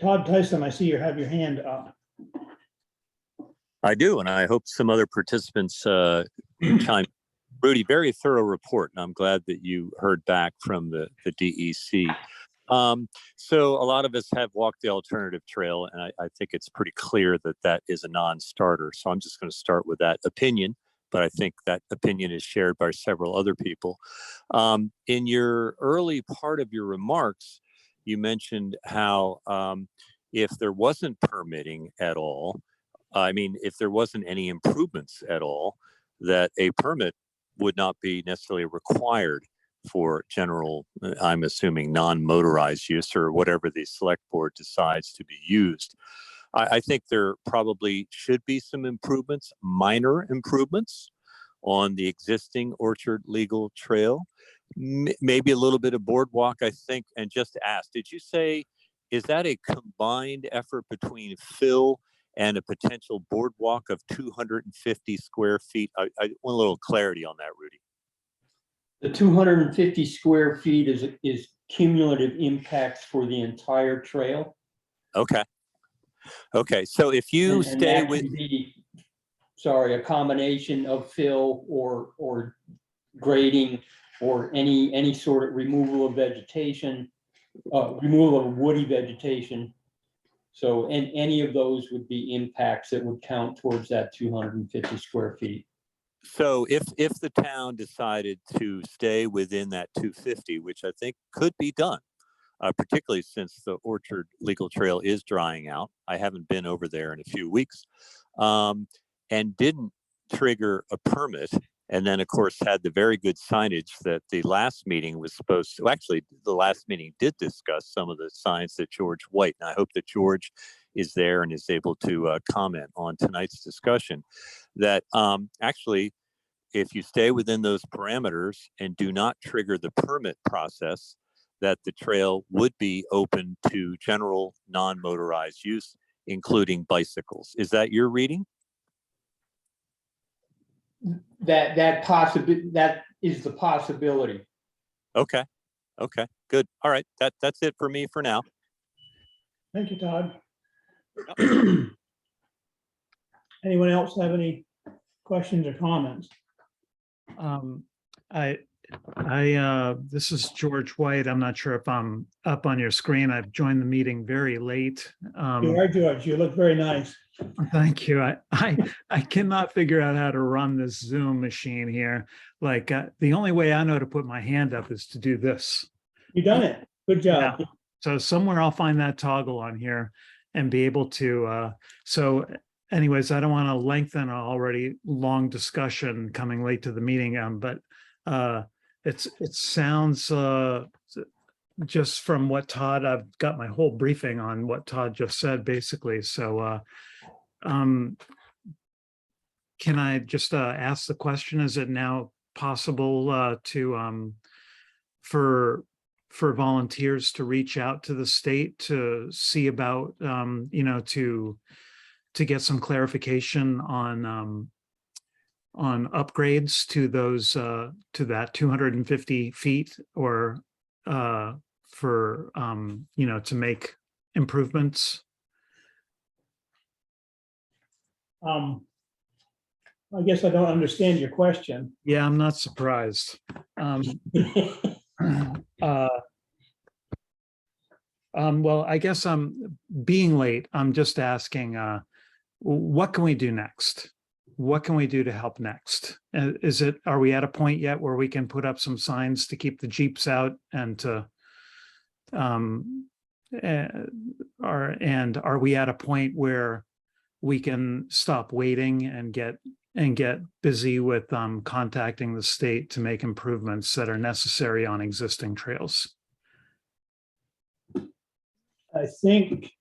Speaker 1: Todd Tyson, I see you have your hand up.
Speaker 4: I do, and I hope some other participants chime. Rudy, very thorough report, and I'm glad that you heard back from the DEC. So a lot of us have walked the alternative trail, and I think it's pretty clear that that is a non-starter. So I'm just going to start with that opinion, but I think that opinion is shared by several other people. In your early part of your remarks, you mentioned how if there wasn't permitting at all, I mean, if there wasn't any improvements at all, that a permit would not be necessarily required for general, I'm assuming, non-motorized use or whatever the select board decides to be used. I think there probably should be some improvements, minor improvements on the existing Orchard Legal Trail, maybe a little bit of boardwalk, I think. And just to ask, did you say, is that a combined effort between Phil and a potential boardwalk of 250 square feet? I want a little clarity on that, Rudy.
Speaker 9: The 250 square feet is cumulative impacts for the entire trail.
Speaker 4: Okay. Okay. So if you
Speaker 9: And
Speaker 4: stay
Speaker 9: that
Speaker 4: with,
Speaker 9: can be, sorry, a combination of fill or grading or any sort of removal of vegetation, removal of woody vegetation. So, and any of those would be impacts that would count towards that 250 square feet.
Speaker 4: so if the town decided to stay within that 250, which I think could be done, particularly since the Orchard Legal Trail is drying out. I haven't been over there in a few weeks, and didn't trigger a permit. And then, of course, had the very good signage that the last meeting was supposed to, actually, the last meeting did discuss some of the signs that George White, and I hope that George is there and is able to comment on tonight's discussion, that actually, if you stay within those parameters and do not trigger the permit process, that the trail would be open to general non-motorized use, including bicycles. Is that your reading?
Speaker 9: That is the possibility.
Speaker 4: Okay. Okay, good. All right. That's it for me for now.
Speaker 1: Thank you, Todd. Anyone else have any questions or comments?
Speaker 10: This is George White. I'm not sure if I'm up on your screen. I've joined the meeting very late.
Speaker 1: You are, George. You look very nice.
Speaker 10: Thank you. I cannot figure out how to run this Zoom machine here. Like the only way I know to put my hand up is to do this.
Speaker 1: You done it. Good job.
Speaker 10: Yeah. So somewhere I'll find that toggle on here and be able to, so anyways, I don't want to lengthen an already long discussion coming late to the meeting, but it sounds just from what Todd, I've got my whole briefing on what Todd just said, basically. So can I just ask the question, is it now possible to for volunteers to reach out to the state to see about to get some clarification on upgrades to those to that 250 feet, or for to make improvements?
Speaker 1: I guess I don't understand your question.
Speaker 10: Yeah, I'm not surprised. Well, I guess I'm being late. I'm just asking, what can we do next? What can we do to help next? Are we at a point yet where we can put up some signs to keep the Jeeps out and to, are we at a point where we can stop waiting and get busy with contacting the state to make improvements that are necessary on existing trails?
Speaker 1: I think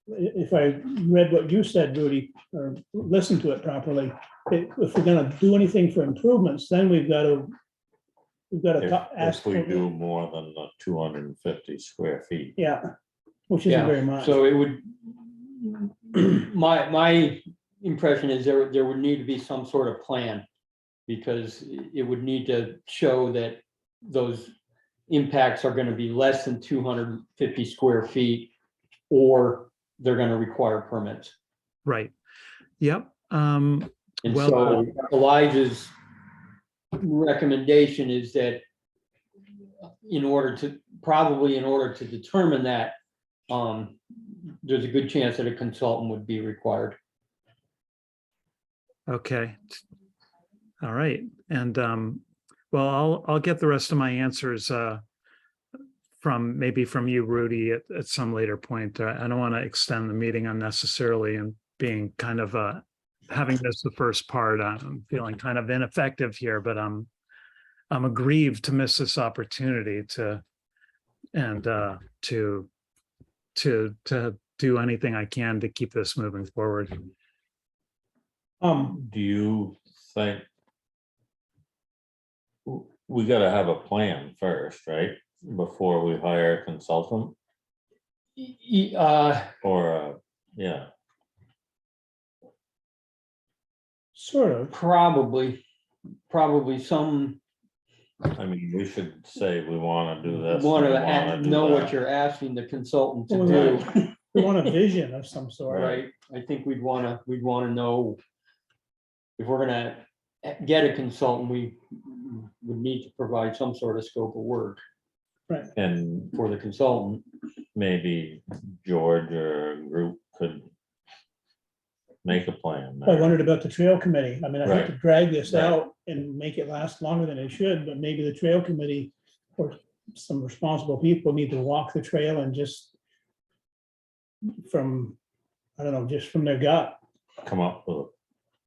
Speaker 1: if I read what you said, Rudy, or listened to it properly, if we're gonna do anything for improvements, then we've got to ask.
Speaker 2: If we do more than the 250 square feet.
Speaker 1: Yeah, which isn't very much.
Speaker 9: So it would, my impression is there would need to be some sort of plan, because it would need to show that those impacts are going to be less than 250 square feet, or they're going to require permits.
Speaker 10: Right. Yep.
Speaker 9: And
Speaker 10: Well,
Speaker 9: so Elijah's recommendation is that in order to determine that, there's a good chance that a consultant would be required.
Speaker 10: Okay. All right. And well, I'll get the rest of my answers maybe from you, Rudy, at some later point. I don't want to extend the meeting unnecessarily and being kind of having this the first part. I'm feeling kind of ineffective here, but I'm aggrieved to miss this opportunity to do anything I can to keep this moving forward.
Speaker 2: Do you think we gotta have a plan first, right? Before we hire a consultant? Or, yeah.
Speaker 1: Sort of.
Speaker 9: Probably some.
Speaker 2: I mean, we should say we wanna do this.
Speaker 9: Want
Speaker 2: we
Speaker 9: to
Speaker 2: wanna do
Speaker 9: know
Speaker 2: that.
Speaker 9: what you're asking the consultant to
Speaker 1: Well,
Speaker 9: do,
Speaker 1: We want a vision of some sort.
Speaker 9: right? I think we'd want to know if we're gonna get a consultant, we would need to provide some sort of scope of work
Speaker 2: And
Speaker 9: for the consultant.
Speaker 2: maybe George or a group could make a plan.
Speaker 1: I wondered about the trail committee. I mean, I hate to
Speaker 2: Right.
Speaker 1: drag this
Speaker 2: Right.
Speaker 1: out and make it last longer than it should, but maybe the trail committee or some responsible people need to walk the trail and just from, I don't know, just from their gut.
Speaker 2: Come up with a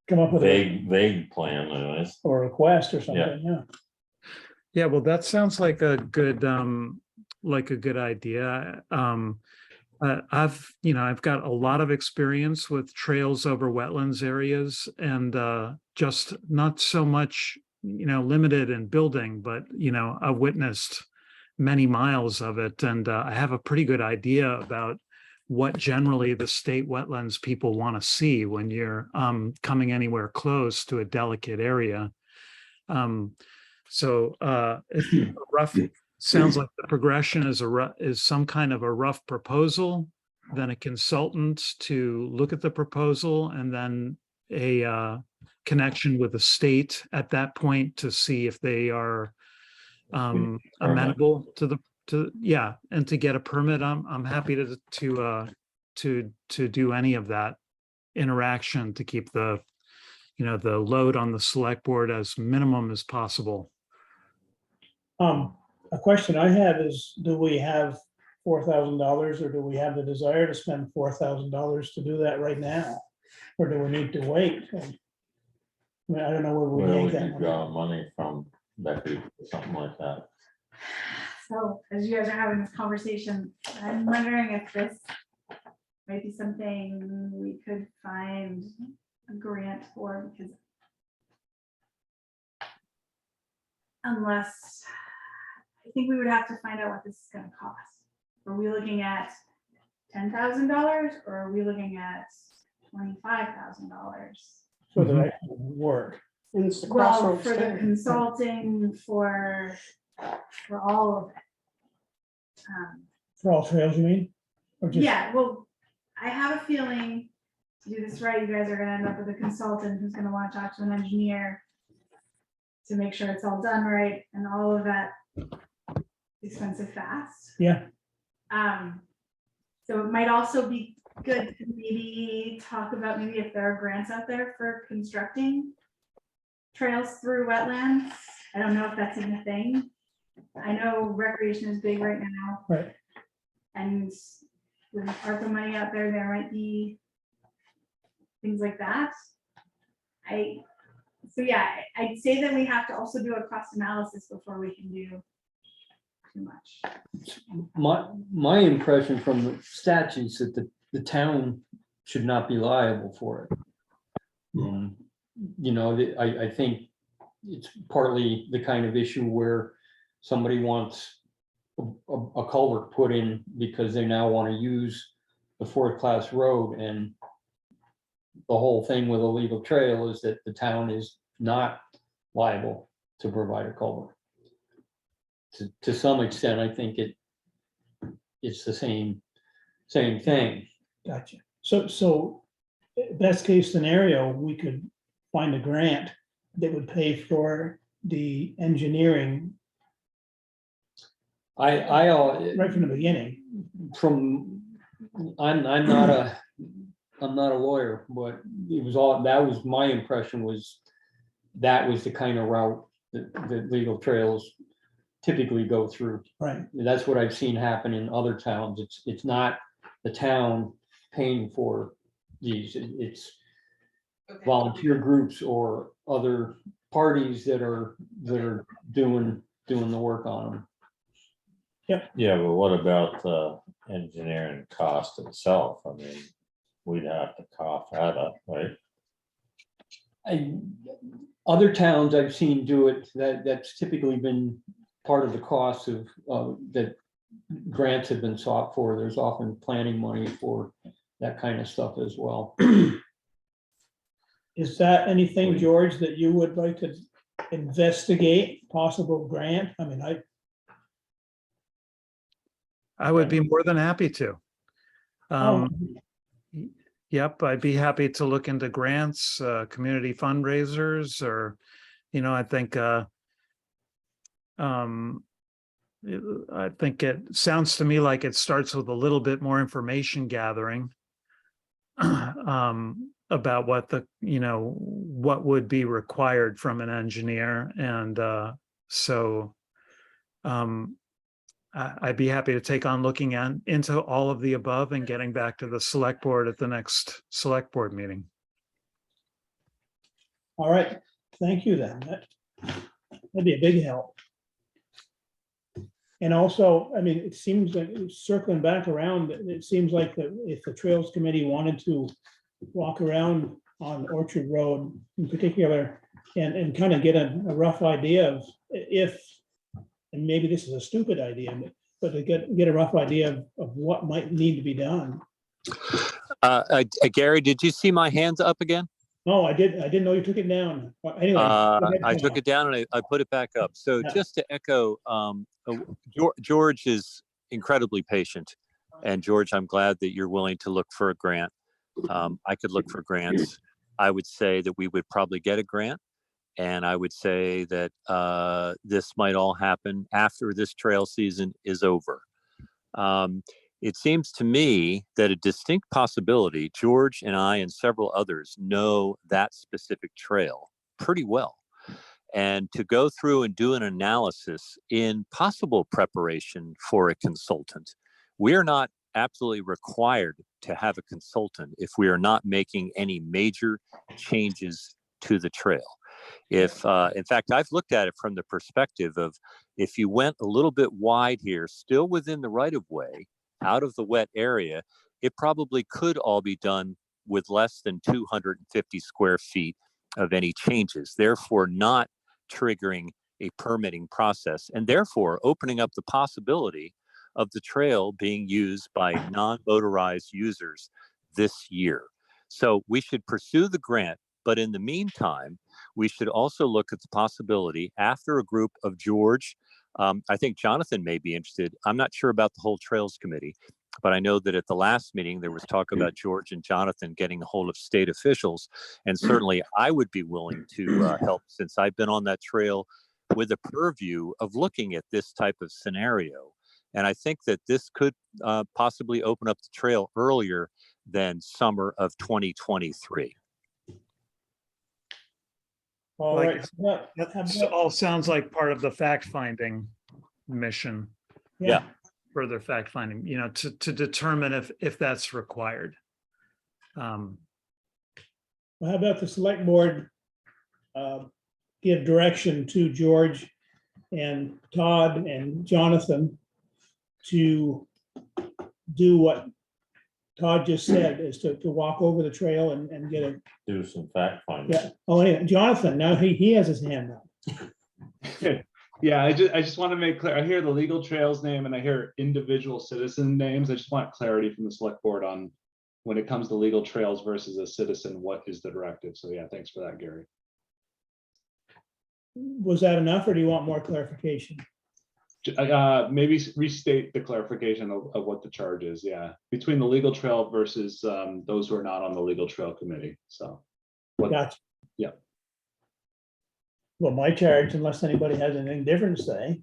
Speaker 1: come up with a,
Speaker 2: vague plan anyways.
Speaker 1: or request or something, yeah.
Speaker 10: Yeah, well, that sounds like a good idea. I've got a lot of experience with trails over wetlands areas and just not so much, limited in building, but, I've witnessed many miles of it. And I have a pretty good idea about what generally the state wetlands people want to see when you're coming anywhere close to a delicate area. So if a rough, sounds like the progression is some kind of a rough proposal, then a consultant to look at the proposal, and then a connection with the state at that point to see if they are amenable and to get a permit. I'm happy to do any of that interaction to keep the the load on the select board as minimum as possible.
Speaker 1: A question I have is, do we have $4,000 or do we have the desire to spend $4,000 to do that right now? Or do we need to wait? I mean, I don't know where we
Speaker 2: Where
Speaker 1: yank
Speaker 2: would
Speaker 1: that
Speaker 2: you
Speaker 1: money.
Speaker 2: draw money from, Becky, or something like that?
Speaker 7: So as you guys are having this conversation, I'm wondering if this might be something we could find a grant for, because unless, I think we would have to find out what this is gonna cost. Are we looking at $10,000 or are we looking at $25,000?
Speaker 1: For the actual work.
Speaker 8: And it's the
Speaker 7: Well,
Speaker 8: crossroads
Speaker 7: for the
Speaker 8: thing.
Speaker 7: consulting, for all of it.
Speaker 1: For all trails, you mean? Or just?
Speaker 7: Yeah, well, I have a feeling to do this right, you guys are gonna end up with a consultant who's gonna wanna talk to an engineer to make sure it's all done right and all of that expensive fast.
Speaker 1: Yeah,
Speaker 7: So it might also be good to maybe talk about maybe if there are grants out there for constructing trails through wetlands. I don't know if that's even a thing. I know recreation is big right now.
Speaker 1: right.
Speaker 7: And with ARPA money out there, there might be things like that. So yeah, I'd say that we have to also do a cost analysis before we can do too much.
Speaker 9: My impression from the statutes that the town should not be liable for it. I think it's partly the kind of issue where somebody wants a culvert put in because they now want to use the fourth class road, and the whole thing with a legal trail is that the town is not liable to provide a culvert. To some extent, I think it's the same thing.
Speaker 1: Gotcha. So best case scenario, we could find a grant that would pay for the engineering right from the beginning.
Speaker 9: I'm not a lawyer, but that was my impression, was that was the kind of route that legal trails typically go through.
Speaker 1: Right.
Speaker 9: That's what I've seen happen in other towns. It's not the town paying for these. It's volunteer groups or other parties that are doing the work on them.
Speaker 2: Yeah, but what about the engineering cost itself? I mean, we'd have to cough that up, right?
Speaker 9: Other towns I've seen do it, that's typically been part of the cost of that grants have been sought for. There's often planning money for that kind of stuff as well.
Speaker 1: Is that anything, George, that you would like to investigate, possible grant? I mean,
Speaker 10: I would be more than happy to. Yep, I'd be happy to look into grants, community fundraisers, or, I think it sounds to me like it starts with a little bit more information gathering about what what would be required from an engineer. And I'd be happy to take on looking into all of the above and getting back to the select board at the next select board meeting.
Speaker 1: All right, thank you then. That'd be a big help. And also, I mean, it seems like circling back around, it seems like that if the Trails Committee wanted to walk around on Orchard Road in particular and kind of get a rough idea of if, and maybe this is a stupid idea, but to get a rough idea of what might need to be done.
Speaker 4: Gary, did you see my hands up again?
Speaker 1: Oh, I didn't know you took it down. Anyway. Go ahead,
Speaker 4: I took
Speaker 1: Tom.
Speaker 4: it down and I put it back up. So
Speaker 1: Yeah.
Speaker 4: just to echo, George is incredibly patient. And George, I'm glad that you're willing to look for a grant. I could look for grants. I would say that we would probably get a grant. And I would say that this might all happen after this trail season is over. It seems to me that a distinct possibility, George and I and several others know that specific trail pretty well. And to go through and do an analysis in possible preparation for a consultant, we are not absolutely required to have a consultant if we are not making any major changes to the trail. If, in fact, I've looked at it from the perspective of if you went a little bit wide here, still within the right of way, out of the wet area, it probably could all be done with less than 250 square feet of any changes, therefore not triggering a permitting process and therefore opening up the possibility of the trail being used by non-motorized users this year. So we should pursue the grant, but in the meantime, we should also look at the possibility after a group of George, I think Jonathan may be interested. I'm not sure about the whole Trails Committee, but I know that at the last meeting, there was talk about George and Jonathan getting a hold of state officials. And certainly I would be willing to help since I've been on that trail with a purview of looking at this type of scenario. And I think that this could possibly open up the trail earlier than summer of 2023.
Speaker 1: All
Speaker 10: Like,
Speaker 1: right. Yeah,
Speaker 10: That all sounds like part of the fact-finding mission,
Speaker 1: yeah.
Speaker 10: further fact-finding, to determine if that's required.
Speaker 1: Well, how about the select board give direction to George and Todd and Jonathan to do what Todd just said, is to walk over the trail and get a,
Speaker 2: Do some fact finding.
Speaker 1: yeah. Oh, yeah, Jonathan, now he has his hand up.
Speaker 5: Yeah, I just want to make clear, I hear the legal trails name and I hear individual citizen names. I just want clarity from the select board on when it comes to legal trails versus a citizen, what is the directive? So yeah, thanks for that, Gary.
Speaker 1: Was that enough, or do you want more clarification?
Speaker 5: Maybe restate the clarification of what the charge is, yeah, between the legal trail versus those who are not on the legal trail committee, so.
Speaker 1: Gotcha.
Speaker 5: Yeah.
Speaker 1: Well, my charge, unless anybody has anything different to say,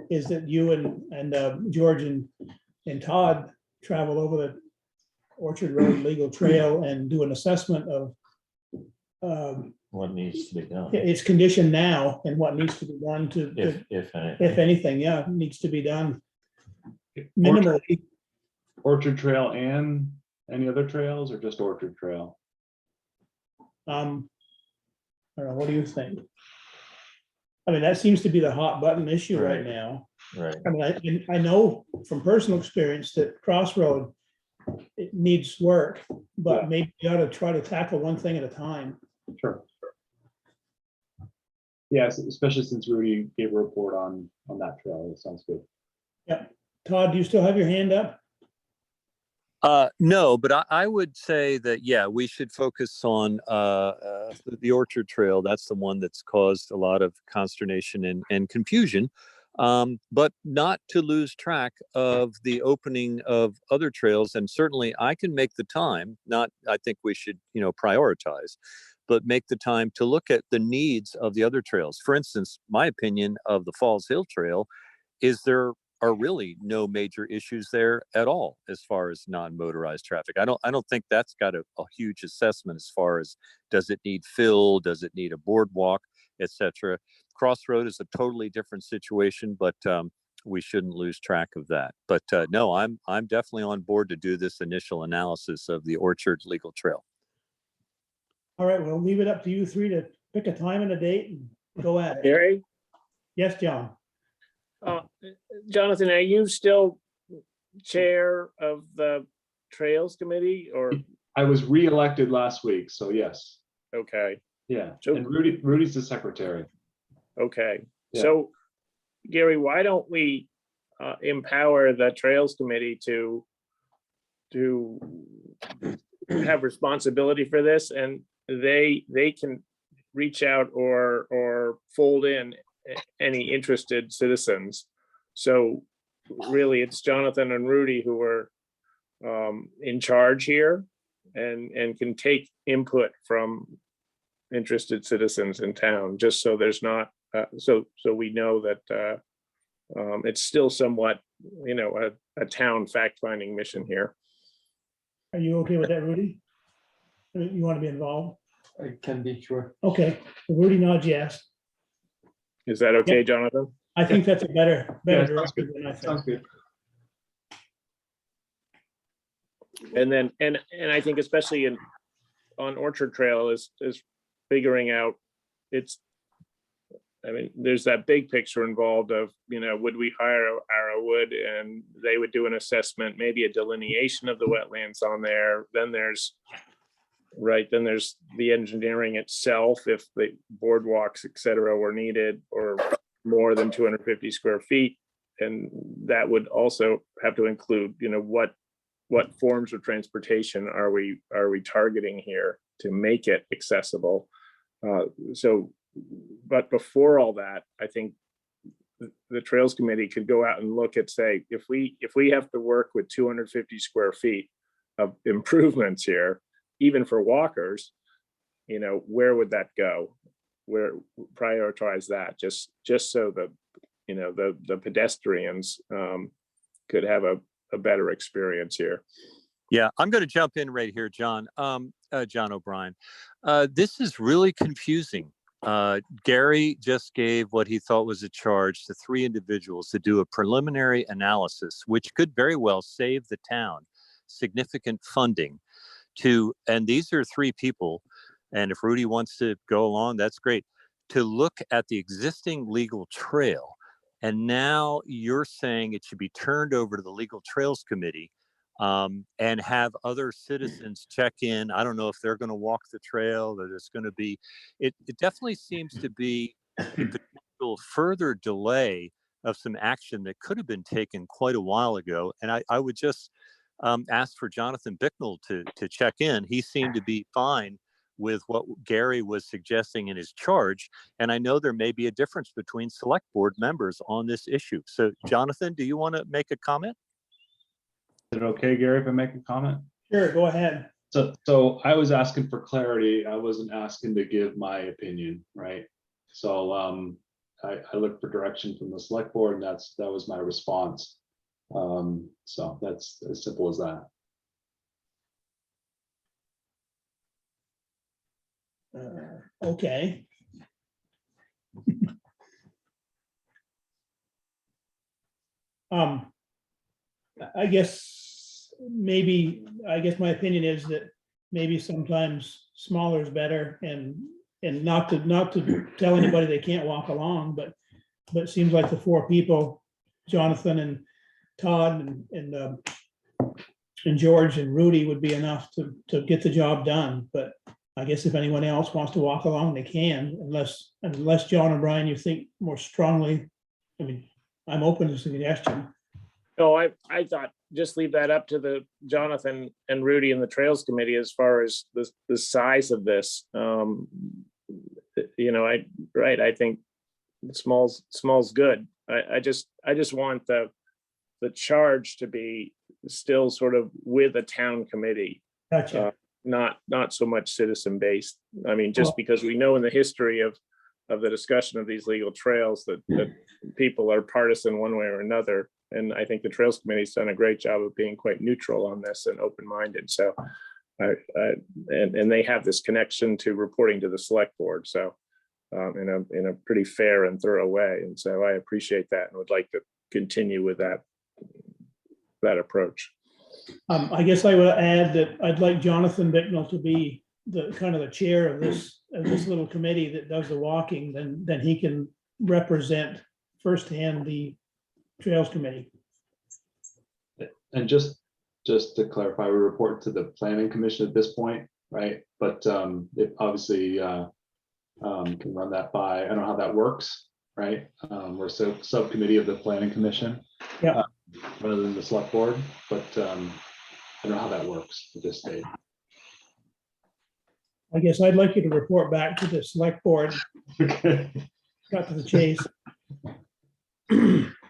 Speaker 1: is that you and George and Todd travel over the Orchard Road Legal Trail and do an assessment of
Speaker 2: What needs to be done,
Speaker 1: its condition now and what needs to be done to,
Speaker 2: if anything.
Speaker 1: if anything, yeah, needs to be done minimally.
Speaker 5: Orchard Trail and any other trails or just Orchard Trail?
Speaker 1: I don't know, what do you think? I mean, that seems to be the hot button issue right now.
Speaker 2: Right.
Speaker 1: I mean, I know from personal experience that Crossroad, it needs work, but maybe you ought to try to tackle one thing at a time.
Speaker 5: Sure. Yes, especially since Rudy gave a report on that trail. That sounds good.
Speaker 1: Yep. Todd, do you still have your hand up?
Speaker 4: No, but I would say that, yeah, we should focus on the Orchard Trail. That's the one that's caused a lot of consternation and confusion, but not to lose track of the opening of other trails. And certainly I can make the time, I think we should, prioritize, but make the time to look at the needs of the other trails. For instance, my opinion of the Falls Hill Trail is there are really no major issues there at all as far as non-motorized traffic. I don't think that's got a huge assessment as far as does it need fill, does it need a boardwalk, etc. Crossroad is a totally different situation, but we shouldn't lose track of that. But no, I'm definitely on board to do this initial analysis of the Orchard Legal Trail.
Speaker 1: All right, we'll leave it up to you three to pick a time and a date and go at it.
Speaker 3: Gary,
Speaker 1: Yes, John?
Speaker 3: Jonathan, are you still chair of the Trails Committee or,
Speaker 5: I was re-elected last week, so yes,
Speaker 3: okay,
Speaker 5: yeah.
Speaker 3: So-
Speaker 5: And Rudy's the secretary.
Speaker 3: okay.
Speaker 5: Yeah.
Speaker 3: So Gary, why don't we empower the Trails Committee to have responsibility for this, and they can reach out or fold in any interested citizens. So really, it's Jonathan and Rudy who are in charge here and can take input from interested citizens in town, just so there's not, so we know that it's still somewhat, a town fact-finding mission here.
Speaker 1: Are you okay with that, Rudy? You want to be involved?
Speaker 9: I can be sure.
Speaker 1: Okay, so Rudy nods yes.
Speaker 3: Is that okay, Jonathan?
Speaker 1: I think that's a better
Speaker 5: Yeah, sounds
Speaker 1: direction
Speaker 5: good.
Speaker 1: than I
Speaker 5: Sounds
Speaker 1: think.
Speaker 5: good.
Speaker 3: And then, and I think especially on Orchard Trail is figuring out there's that big picture involved of, would we hire Arrowwood and they would do an assessment, maybe a delineation of the wetlands on there. Then there's the engineering itself, if the boardwalks, et cetera, were needed or more than 250 square feet. And that would also have to include, what forms of transportation are we targeting here to make it accessible? But before all that, I think the Trails Committee could go out and look at, say, if we have to work with 250 square feet of improvements here, even for walkers, where would that go? Where prioritize that, just so that, the pedestrians could have a better experience here.
Speaker 4: Yeah, I'm going to jump in right here, John. John O'Brien. This is really confusing. Gary just gave what he thought was a charge to 3 individuals to do a preliminary analysis, which could very well save the town significant funding and these are 3 people. And if Rudy wants to go along, that's great, to look at the existing legal trail. And now you're saying it should be turned over to the Legal Trails Committee and have other citizens check in. I don't know if they're going to walk the trail, that it's going to be, it definitely seems to be a potential further delay of some action that could have been taken quite a while ago. And I would just ask for Jonathan Bicknell to check in. He seemed to be fine with what Gary was suggesting in his charge. And I know there may be a difference between select board members on this issue. So Jonathan, do you want to make a comment?
Speaker 5: Is it okay, Gary, if I make a comment?
Speaker 1: Sure, go ahead.
Speaker 5: So I was asking for clarity. I wasn't asking to give my opinion, right? So I looked for direction from the select board, and that was my response. So that's as simple as that.
Speaker 1: Okay. I guess my opinion is that maybe sometimes smaller is better, and not to tell anybody they can't walk along, but it seems like the 4 people, Jonathan and Todd and George and Rudy, would be enough to get the job done. But I guess if anyone else wants to walk along, they can, unless John O'Brien, you think more strongly. I mean, I'm open to suggestion.
Speaker 3: No, I thought just leave that up to the Jonathan and Rudy and the Trails Committee as far as the size of this. I think small's good. I just want the charge to be still sort of with a town committee.
Speaker 1: Gotcha.
Speaker 3: Not so much citizen based. I mean, just because we know in the history of the discussion of these legal trails that people are partisan one way or another. And I think the Trails Committee's done a great job of being quite neutral on this and open-minded. So, and they have this connection to reporting to the select board. So, in a pretty fair and thorough way. And so I appreciate that and would like to continue with that approach.
Speaker 1: I guess I would add that I'd like Jonathan Bicknell to be the kind of the chair of this little committee that does the walking, then he can represent firsthand the Trails Committee.
Speaker 5: And just to clarify, we report to the planning commission at this point, right? But it obviously can run that by, I don't know how that works, right? We're subcommittee of the planning commission.
Speaker 1: Yeah.
Speaker 5: Rather than the select board, but I don't know how that works at this stage.
Speaker 1: I guess I'd like you to report back to the select board,
Speaker 5: Okay.
Speaker 1: cut to the chase.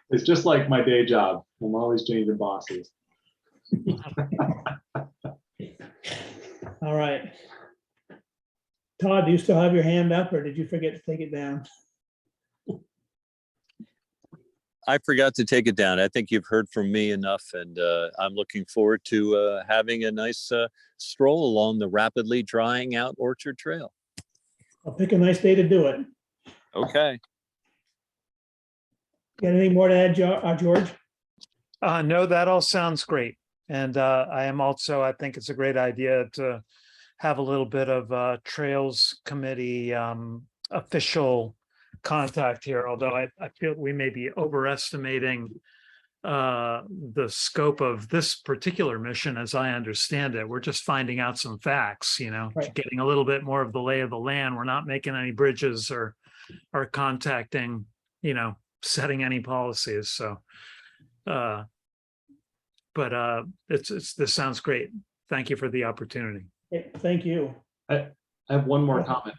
Speaker 5: It's just like my day job. I'm always changing bosses.
Speaker 1: All right. Todd, do you still have your hand up, or did you forget to take it down?
Speaker 4: I forgot to take it down. I think you've heard from me enough, and I'm looking forward to having a nice stroll along the rapidly drying out Orchard Trail.
Speaker 1: I'll pick a nice day to do it.
Speaker 4: Okay.
Speaker 1: Got anything more to add, George?
Speaker 10: No, that all sounds great. And I think it's a great idea to have a little bit of Trails Committee official contact here, although I feel we may be overestimating the scope of this particular mission. As I understand it, we're just finding out some facts,
Speaker 1: Right.
Speaker 10: getting a little bit more of the lay of the land. We're not making any bridges or contacting, setting any policies. So but this sounds great. Thank you for the opportunity.
Speaker 1: Okay, thank you.
Speaker 5: I have one more comment,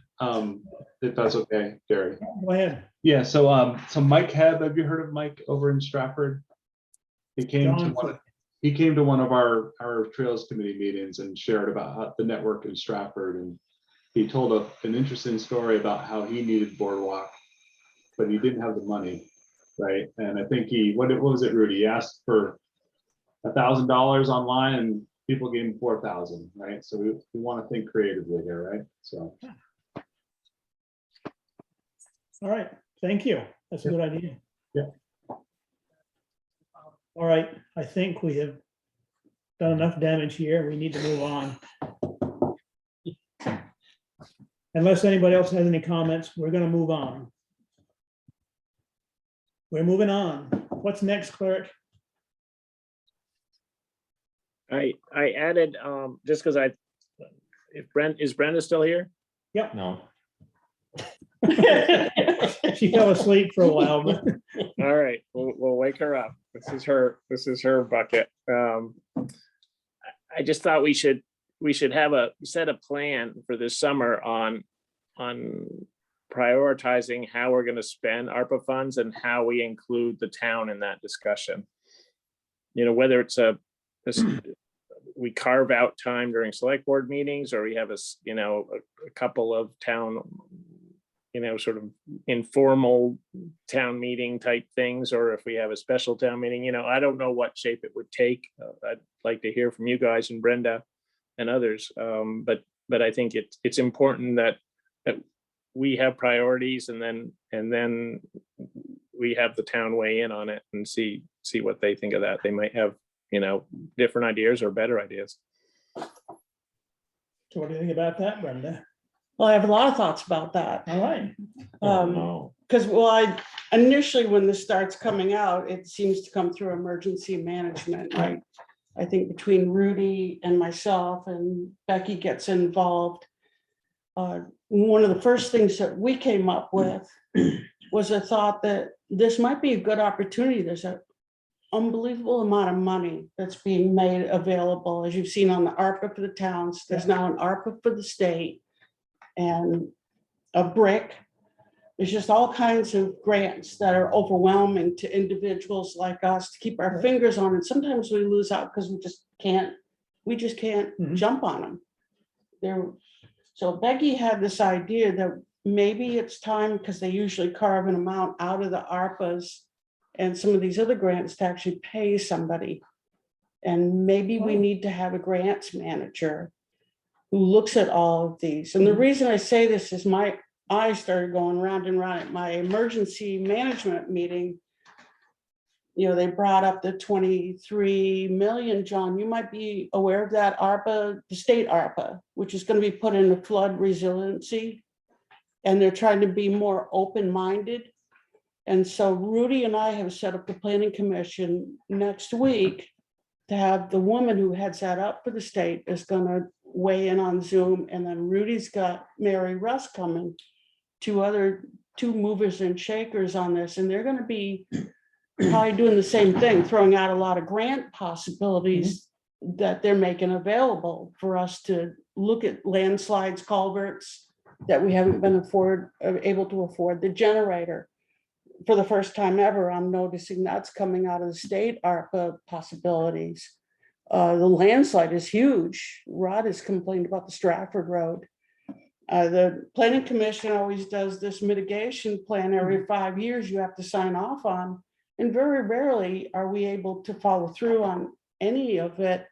Speaker 5: if that's okay, Gary.
Speaker 1: Go ahead.
Speaker 5: Yeah, so Mike Hebb, have you heard of Mike over in Stratford? He came to one of our Trails Committee meetings and shared about the network in Stratford, and he told an interesting story about how he needed boardwalk, but he didn't have the money, right? And I think what was it, Rudy? He asked for $1,000 online, and people gave him 4,000, right? So we want to think creatively here, right? So.
Speaker 1: All right, thank you. That's a good idea.
Speaker 5: Yeah.
Speaker 1: All right, I think we have done enough damage here. We need to move on. Unless anybody else has any comments, we're gonna move on. We're moving on. What's next, clerk?
Speaker 3: I added, just because is Brenda still here?
Speaker 1: Yep.
Speaker 2: No,
Speaker 1: She fell asleep for a while, but
Speaker 3: All right, we'll wake her up. This is her bucket. I just thought we should set a plan for this summer on prioritizing how we're going to spend ARPA funds and how we include the town in that discussion. Whether it's we carve out time during select board meetings, or we have a couple of town, sort of informal town meeting type things, or if we have a special town meeting, I don't know what shape it would take. I'd like to hear from you guys and Brenda and others. But I think it's important that we have priorities, and then we have the town weigh in on it and see what they think of that. They might have, different ideas or better ideas.
Speaker 1: so what do you think about that, Brenda?
Speaker 8: Well, I have a lot of thoughts about that.
Speaker 1: All right.
Speaker 2: no,
Speaker 8: Because, initially, when this starts coming out, it seems to come through emergency management, right? I think between Rudy and myself, and Becky gets involved. One of the first things that we came up with was a thought that this might be a good opportunity. There's an unbelievable amount of money that's being made available, as you've seen on the ARPA for the towns. There's now an ARPA for the state, and a BRIC. There's just all kinds of grants that are overwhelming to individuals like us to keep our fingers on. And sometimes we lose out because we just can't
Speaker 1: Mhm.
Speaker 8: jump on them. So Becky had this idea that maybe it's time, because they usually carve an amount out of the ARPAs and some of these other grants, to actually pay somebody. And maybe we need to have a grants manager who looks at all of these. And the reason I say this is my eyes started going round and round at my emergency management meeting. They brought up the 23 million, John, you might be aware of that ARPA, the state ARPA, which is going to be put into flood resiliency. And they're trying to be more open-minded. And so Rudy and I have set up the planning commission next week to have the woman who heads that up for the state is going to weigh in on Zoom. And then Rudy's got Mary Russ coming, two movers and shakers on this. And they're going to be probably doing the same thing, throwing out a lot of grant possibilities that they're making available for us to look at landslides, culverts that we haven't been able to afford, the generator. For the first time ever, I'm noticing that's coming out of the state ARPA possibilities. The landslide is huge. Rod has complained about the Stratford Road. The planning commission always does this mitigation plan every 5 years you have to sign off on. And very rarely are we able to follow through on any of it,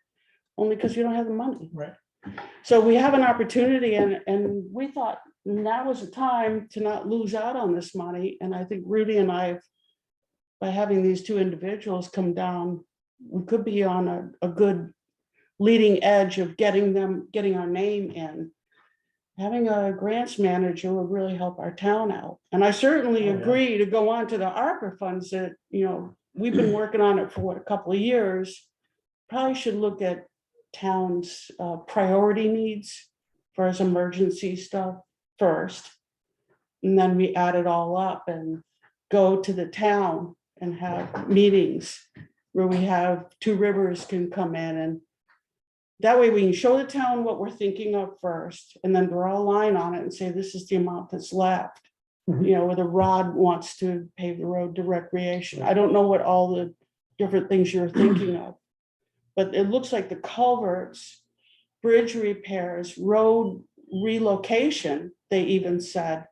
Speaker 8: only because you don't have the money.
Speaker 1: Right.
Speaker 8: So we have an opportunity, and we thought now was the time to not lose out on this money. And I think Rudy and I, by having these two individuals come down, we could be on a good leading edge of getting our name in. Having a grants manager would really help our town out. And I certainly agree to go on to the ARPA funds that, we've been working on it for a couple of years. Probably should look at towns' priority needs for as emergency stuff first. And then we add it all up and go to the town and have meetings where we have Two Rivers can come in, and that way we can show the town what we're thinking of first and then draw a line on it and say, this is the amount that's left. Whether Rod wants to pave the road to recreation. I don't know what all the different things you're thinking of, but it looks like the culverts, bridge repairs, road relocation, they even said,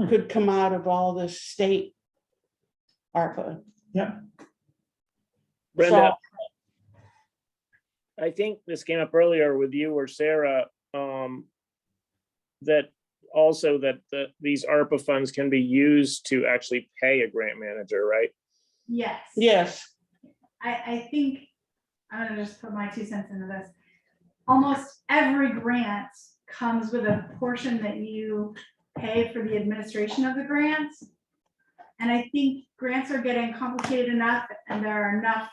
Speaker 8: could come out of all this state ARPA.
Speaker 1: Yeah.
Speaker 3: Brenda, I think this came up earlier with you or Sarah, that also that these ARPA funds can be used to actually pay a grant manager, right?
Speaker 7: Yes.
Speaker 8: Yes.
Speaker 7: I think, I'm gonna just put my 2 cents into this. Almost every grant comes with a portion that you pay for the administration of the grant. And I think grants are getting complicated enough, and there are enough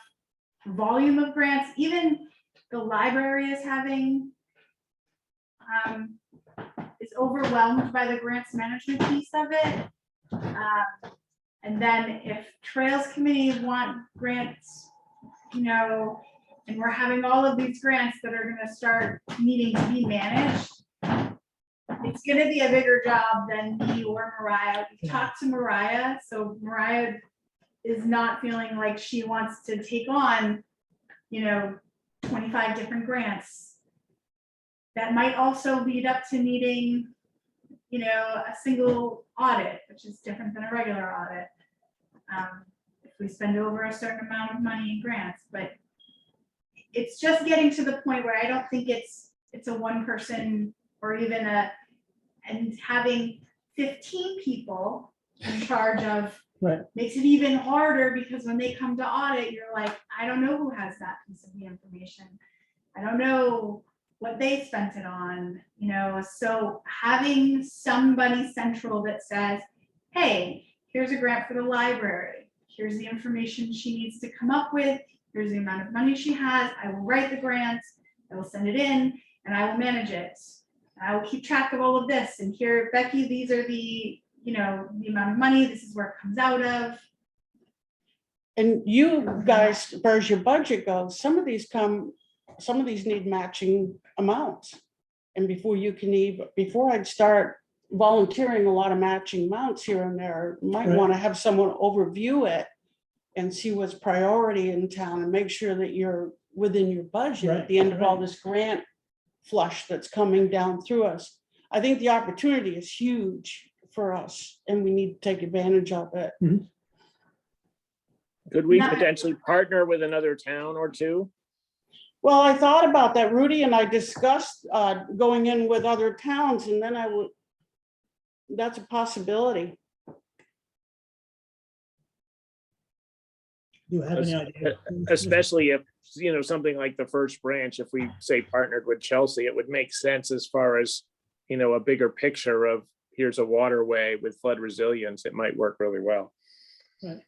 Speaker 7: volume of grants. Even the library is having, is overwhelmed by the grants management piece of it. And then if Trails Committee want grants, and we're having all of these grants that are gonna start needing to be managed, it's gonna be a bigger job than me or Mariah. We've talked to Mariah, so Mariah is not feeling like she wants to take on, 25 different grants. That might also lead up to needing, a single audit, which is different than a regular audit. If we spend over a certain amount of money in grants, but it's just getting to the point where I don't think it's a one person or even and having 15 people in charge of makes it even harder, because when they come to audit, you're like, I don't know who has that piece of the information. I don't know what they spent it on, so having somebody central that says, hey, here's a grant for the library. Here's the information she needs to come up with. Here's the amount of money she has. I will write the grant. I will send it in, and I will manage it. I will keep track of all of this. And here, Becky, these are the, the amount of money. This is where it comes out of.
Speaker 8: And you guys, as far as your budget goes, some of these need matching amounts. And before I'd start volunteering a lot of matching amounts here and there, you might want to have someone overview it and see what's priority in town and make sure that you're within your budget at the end of all this grant flush that's coming down through us. I think the opportunity is huge for us, and we need to take advantage of it.
Speaker 3: Could we potentially partner with another town or two?
Speaker 8: Well, I thought about that. Rudy and I discussed going in with other towns, and then that's a possibility.
Speaker 1: Do you have any idea?
Speaker 3: Especially if, you know, something like the First Branch, if we say partnered with Chelsea, it would make sense as far as, you know, a bigger picture of here's a waterway with flood resilience. It might work really well.
Speaker 1: Right.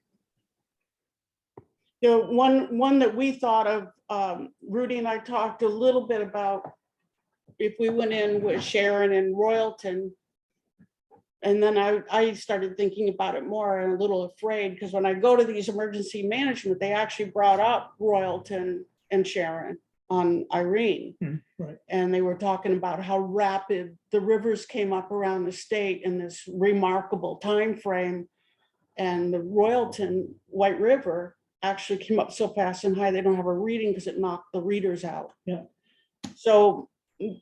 Speaker 8: You know, one that we thought of, Rudy and I talked a little bit about if we went in with Sharon and Royalton. And then I started thinking about it more and a little afraid, because when I go to these emergency management, they actually brought up Royalton and Sharon on Irene.
Speaker 1: Right.
Speaker 8: And they were talking about how rapid the rivers came up around the state in this remarkable time frame. And the Royalton White River actually came up so fast and high, they don't have a reading because it knocked the readers out.
Speaker 1: Yeah.
Speaker 8: So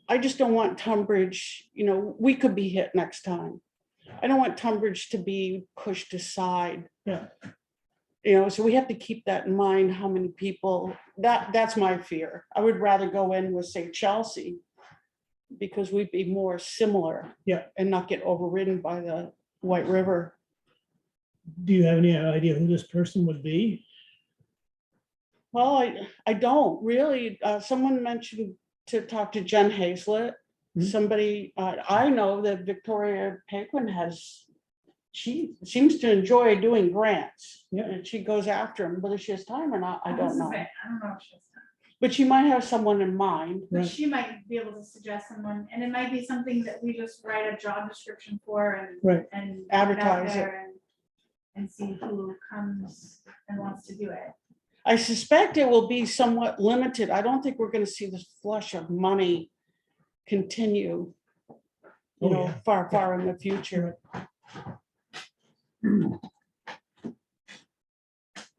Speaker 8: I just don't want Tunbridge, you know, we could be hit next time. I don't want Tunbridge to be pushed aside.
Speaker 1: Yeah.
Speaker 8: You know, so we have to keep that in mind, how many people, that's my fear. I would rather go in with, say, Chelsea, because we'd be more similar.
Speaker 1: Yeah.
Speaker 8: And not get overridden by the White River.
Speaker 1: Do you have any idea who this person would be?
Speaker 8: Well, I don't really. Someone mentioned to talk to Jen Hazlett. Somebody, I know that Victoria Paquin she seems to enjoy doing grants.
Speaker 1: Yeah.
Speaker 8: And she goes after them, whether she has time or not, I don't know.
Speaker 7: I don't know if she has time.
Speaker 8: But she might have someone in mind.
Speaker 7: But
Speaker 1: Right.
Speaker 7: she might be able to suggest someone, and it might be something that we just write a job description for and.
Speaker 1: Right.
Speaker 7: And put it out
Speaker 8: Advertise it.
Speaker 7: there and see who comes and wants to do it.
Speaker 8: I suspect it will be somewhat limited. I don't think we're gonna see this flush of money continue,
Speaker 1: Oh,
Speaker 8: know,
Speaker 1: yeah.
Speaker 8: far in the future.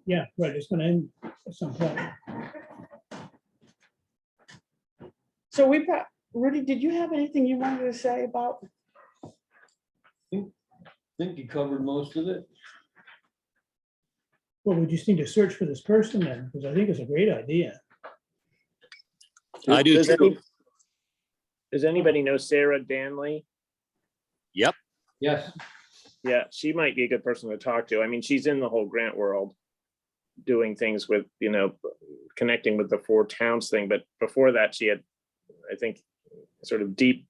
Speaker 1: Yeah, right, it's gonna end at some point.
Speaker 8: So we've got, Rudy, did you have anything you wanted to say about?
Speaker 9: Think you covered most of it.
Speaker 1: Well, we just need to search for this person then, because I think it's a great idea.
Speaker 4: I do too.
Speaker 3: Does anybody know Sarah Danley?
Speaker 4: Yep.
Speaker 9: Yes,
Speaker 3: Yeah, she might be a good person to talk to. I mean, she's in the whole grant world, doing things with, you know, connecting with the 4 towns thing. But before that, she had, I think, sort of deep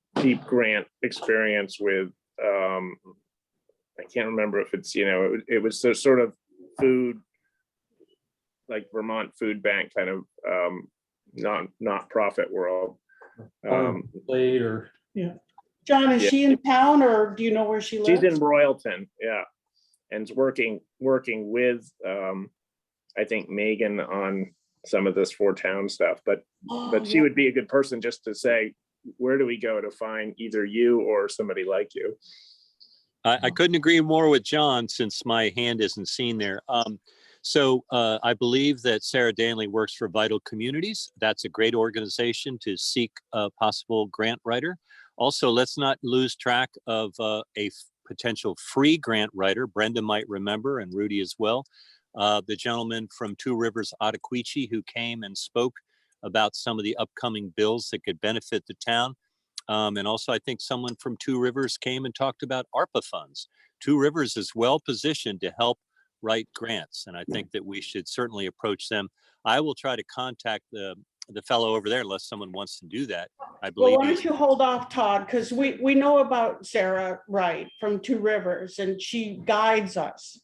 Speaker 3: grant experience with, I can't remember if it's, you know, it was the sort of food, like Vermont Food Bank kind of not profit world.
Speaker 9: played or
Speaker 8: John, is
Speaker 3: Yeah.
Speaker 8: she in town or do you know where she lives?
Speaker 3: She's in Royalton, yeah, and is working with I think Megan on some of this 4 town stuff, but she would be a good person just to say, where do we go to find either you or somebody like you?
Speaker 4: I couldn't agree more with John, since my hand isn't seen there. So I believe that Sarah Danley works for Vital Communities. That's a great organization to seek a possible grant writer. Also, let's not lose track of a potential free grant writer. Brenda might remember, and Rudy as well. The gentleman from Two Rivers, Ottaquiche, who came and spoke about some of the upcoming bills that could benefit the town. And also, I think someone from Two Rivers came and talked about ARPA funds. Two Rivers is well positioned to help write grants, and I think that we should certainly approach them. I will try to contact the fellow over there unless someone wants to do that. I
Speaker 8: Well,
Speaker 4: believe
Speaker 8: why
Speaker 4: he's
Speaker 8: don't you hold off, Todd, because we know about Sarah Wright from Two Rivers and she guides us.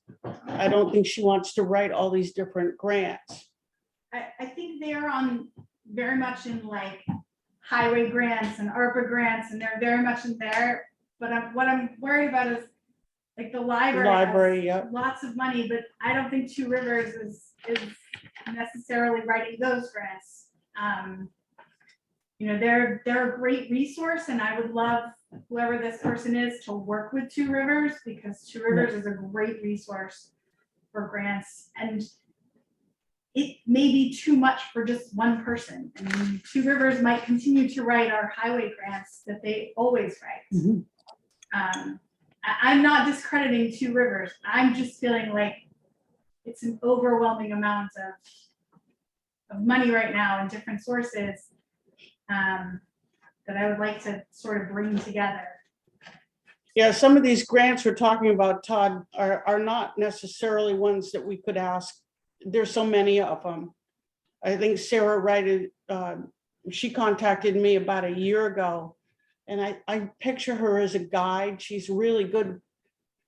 Speaker 8: I don't think she wants to write all these different grants.
Speaker 7: I think they're on very much in like highway grants and ARPA grants, and they're very much in there. But what I'm worried about is like the library.
Speaker 8: Library,
Speaker 7: has
Speaker 8: yeah.
Speaker 7: lots of money, but I don't think Two Rivers is necessarily writing those grants. You know, they're a great resource, and I would love whoever this person is to work with Two Rivers, because Two Rivers is a great resource for grants, and it may be too much for just one person. I mean, Two Rivers might continue to write our highway grants that they always write. I'm not discrediting Two Rivers. I'm just feeling like it's an overwhelming amount of money right now in different sources that I would like to sort of bring together.
Speaker 8: Yeah, some of these grants we're talking about, Todd, are not necessarily ones that we could ask there's so many of them. I think Sarah Wright, she contacted me about a year ago, and I picture her as a guide. She's really good.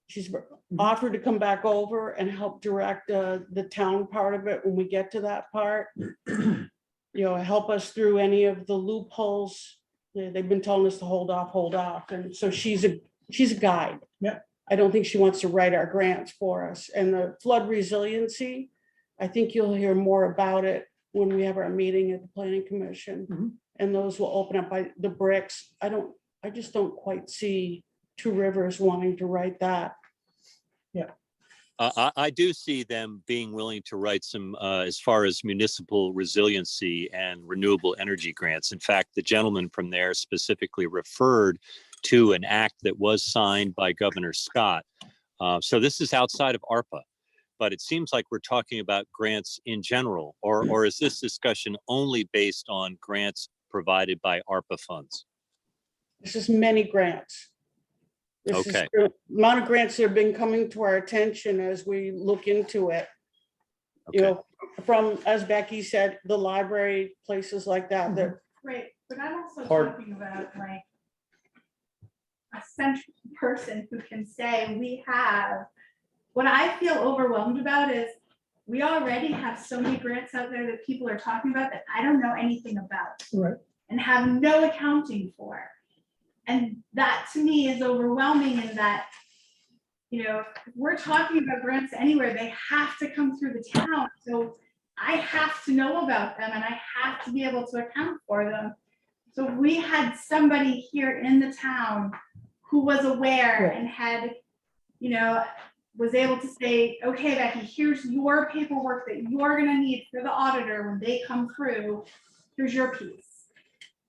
Speaker 8: She's offered to come back over and help direct the town part of it when we get to that part. Help us through any of the loopholes. They've been telling us to hold off. And so she's a guide.
Speaker 1: Yeah.
Speaker 8: I don't think she wants to write our grants for us. And the flood resiliency, I think you'll hear more about it when we have our meeting at the planning commission. And those will open up by the bricks. I just don't quite see Two Rivers wanting to write that.
Speaker 4: I do see them being willing to write some as far as municipal resiliency and renewable energy grants. In fact, the gentleman from there specifically referred to an act that was signed by Governor Scott. So this is outside of ARPA, but it seems like we're talking about grants in general, or is this discussion only based on grants provided by ARPA funds?
Speaker 8: This is many grants. This is
Speaker 4: Okay.
Speaker 8: the amount of grants that have been coming to our attention as we look into it.
Speaker 4: Okay.
Speaker 8: From, as Becky said, the library, places like that, that
Speaker 7: Right, but I'm also
Speaker 9: Pardon?
Speaker 7: talking about like a central person who can say, we have, what I feel overwhelmed about is we already have so many grants out there that people are talking about that I don't know anything about.
Speaker 1: Right.
Speaker 7: And have no accounting for. And that to me is overwhelming in that, if we're talking about grants anywhere, they have to come through the town. So I have to know about them and I have to be able to account for them. So if we had somebody here in the town who was aware and had, was able to say, okay, Becky, here's your paperwork that you're gonna need for the auditor when they come through. Here's your piece.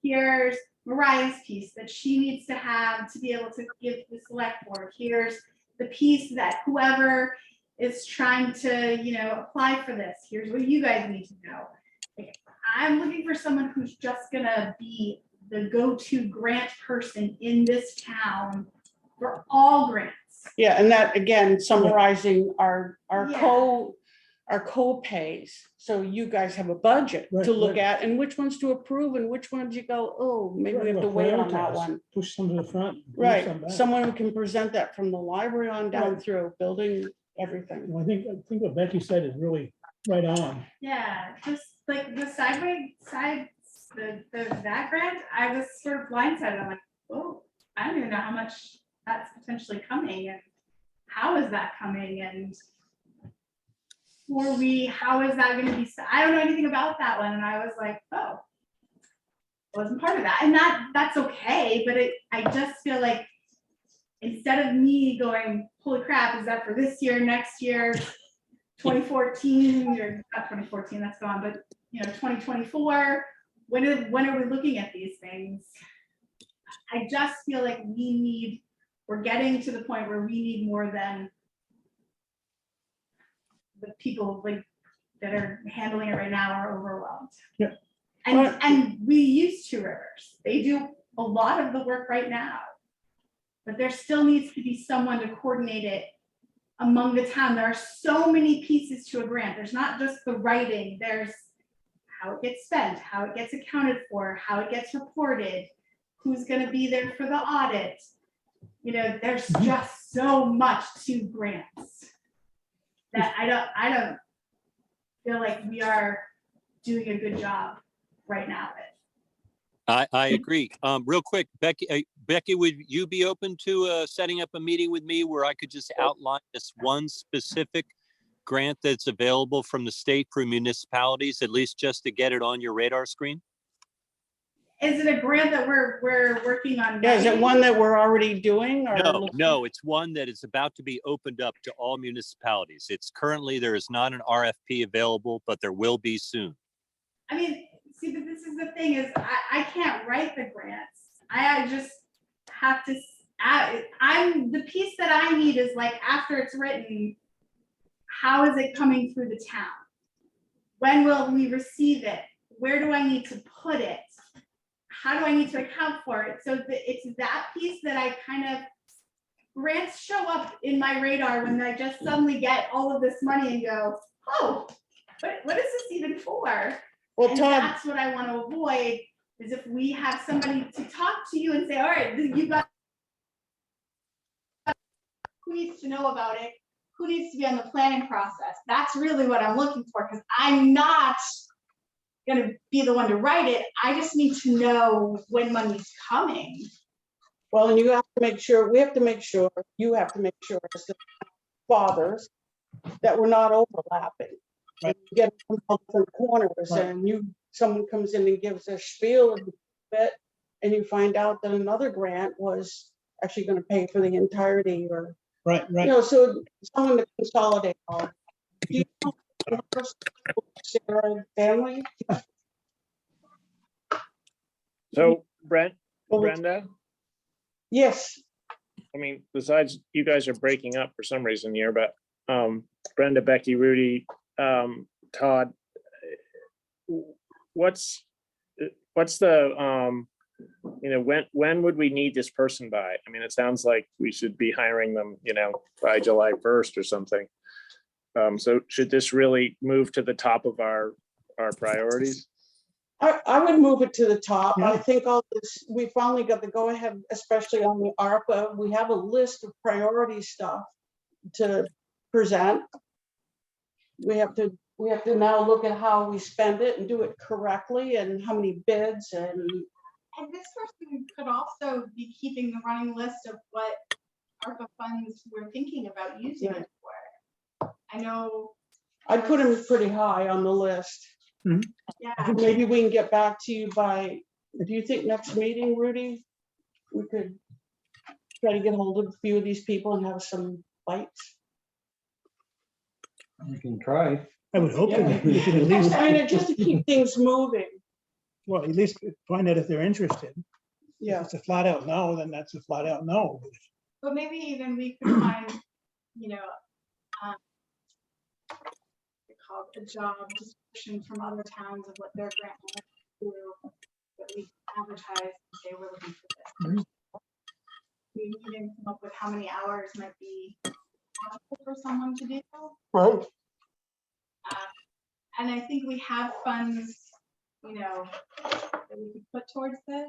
Speaker 7: Here's Mariah's piece that she needs to have to be able to give the select board. Here's the piece that whoever is trying to, apply for this. Here's what you guys need to know. Like, I'm looking for someone who's just gonna be the go-to grant person in this town for all grants.
Speaker 8: yeah, and that again, summarizing our
Speaker 7: Yeah.
Speaker 8: co-pays. So you guys have a budget
Speaker 1: Right,
Speaker 8: to look
Speaker 1: right.
Speaker 8: at and which ones to approve and which ones you go, oh, maybe we have to wait on that
Speaker 1: Prioritize.
Speaker 8: one.
Speaker 1: Push some to the front. push some
Speaker 8: Right,
Speaker 1: back.
Speaker 8: someone who can present that from the library on down
Speaker 1: Right.
Speaker 8: through, building, everything.
Speaker 1: Well, I think what Becky said is really right on.
Speaker 7: Yeah, just like the that grant, I was sort of blindsided. I'm like, oh, I don't even know how much that's potentially coming and how is that coming and how is that gonna be, I don't know anything about that one. And I was like, oh, wasn't part of that. And that's okay, but I just feel like instead of me going, holy crap, is that for this year, next year, 2014, or not 2014, that's gone, but 2024, when are we looking at these things? I just feel like we're getting to the point where we need more than the people like that are handling it right now are overwhelmed.
Speaker 1: Yeah.
Speaker 7: And we use Two Rivers. They do a lot of the work right now. But there still needs to be someone to coordinate it among the town. There are so many pieces to a grant. There's not just the writing, there's how it gets spent, how it gets accounted for, how it gets reported, who's gonna be there for the audit. There's just so much to grants that I don't feel like we are doing a good job right now with.
Speaker 4: I agree. Real quick, Becky, would you be open to setting up a meeting with me where I could just outline this one specific grant that's available from the state for municipalities, at least just to get it on your radar screen?
Speaker 7: Is it a grant that we're working on?
Speaker 8: Yeah, is it
Speaker 7: writing?
Speaker 8: one that we're already doing or?
Speaker 4: No, it's one that is about to be opened up to all municipalities. It's currently, there is not an RFP available, but there will be soon.
Speaker 7: I mean, see, but this is the thing is I can't write the grants. I just have to, I'm the piece that I need is like after it's written, how is it coming through the town? When will we receive it? Where do I need to put it? How do I need to account for it? So it's that piece that I kind of, grants show up in my radar when I just suddenly get all of this money and go, oh, what is this even for?
Speaker 8: Well,
Speaker 7: And
Speaker 8: Todd,
Speaker 7: that's what I want to avoid, is if we have somebody to talk to you and say, all right, you got. Who needs to know about it? Who needs to be on the planning process? That's really what I'm looking for, because I'm not gonna be the one to write it. I just need to know when money's coming.
Speaker 8: well, and you have to make sure, we have to make sure, you have to make sure as the fathers that we're not overlapping.
Speaker 1: Right.
Speaker 8: You get from all different corners
Speaker 1: Right.
Speaker 8: and someone comes in and gives a spiel a bit, and you find out that another grant was actually gonna pay for the entirety, or,
Speaker 1: Right,
Speaker 8: you
Speaker 1: right.
Speaker 8: know, so someone to consolidate all. Do you know Sarah family?
Speaker 3: So
Speaker 8: Well,
Speaker 3: Brenda,
Speaker 8: yes,
Speaker 3: I mean, besides you guys are breaking up for some reason here, but Brenda, Becky, Rudy, Todd, what's the when would we need this person by? I mean, it sounds like we should be hiring them, by July 1st or something. So should this really move to the top of our priorities?
Speaker 8: I would move it to the top.
Speaker 1: Yeah.
Speaker 8: I think all this, we finally got the go ahead, especially on the ARPA. We have a list of priority stuff to present. We have to now look at how we spend it and do it correctly, and how many bids, and
Speaker 7: And this person could also be keeping the running list of what ARPA funds we're thinking about using it for. I know,
Speaker 8: I'd put him pretty high on the list.
Speaker 7: yeah,
Speaker 8: Maybe we can get back to you by, do you think next meeting, Rudy? We could try to get hold of a few of these people and have some bites.
Speaker 9: You can try.
Speaker 1: I would hope
Speaker 8: Yeah.
Speaker 1: we could at least,
Speaker 8: I mean, just to keep things moving.
Speaker 1: well, at least find out if they're interested. If
Speaker 8: Yeah.
Speaker 1: it's a flat out no, then that's a flat out no.
Speaker 7: but maybe even we could find, called a job description from other towns of what their grant will do, that we advertise and say we're looking for this. We can come up with how many hours might be possible for someone to do.
Speaker 8: Right.
Speaker 7: And I think we have funds, that we could put towards this.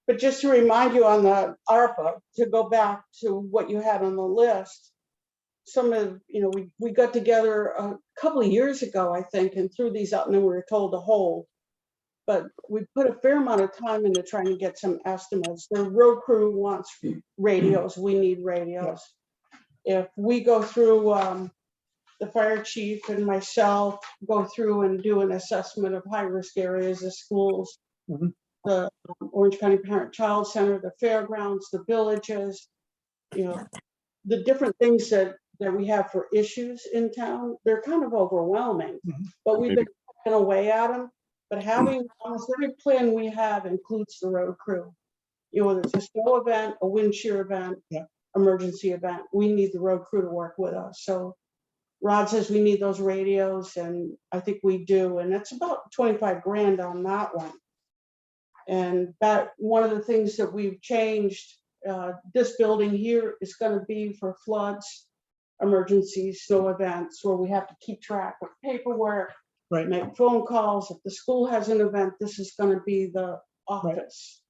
Speaker 8: But just to remind you on the ARPA, to go back to what you had on the list, some of, we got together a couple of years ago, I think, and threw these out, and then we were told to hold. But we put a fair amount of time into trying to get some estimates. The road crew wants radios, we need radios. If we go through, the fire chief and myself go through and do an assessment of high-risk areas, the schools, the Orange County Parent-Child Center, the fairgrounds, the villages, the different things that we have for issues in town, they're kind of overwhelming. But we've been chipping away at them. But having almost every plan we have includes the road crew. Whether it's a snow event, a wind shear event, emergency event, we need the road crew to work with us. So Rod says we need those radios, and I think we do, and it's about 25 grand on that one. And that one of the things that we've changed, this building here is going to be for floods, emergencies, snow events, where we have to keep track of paperwork,
Speaker 1: Right.
Speaker 8: make phone calls. If the school has an event, this is going to be the office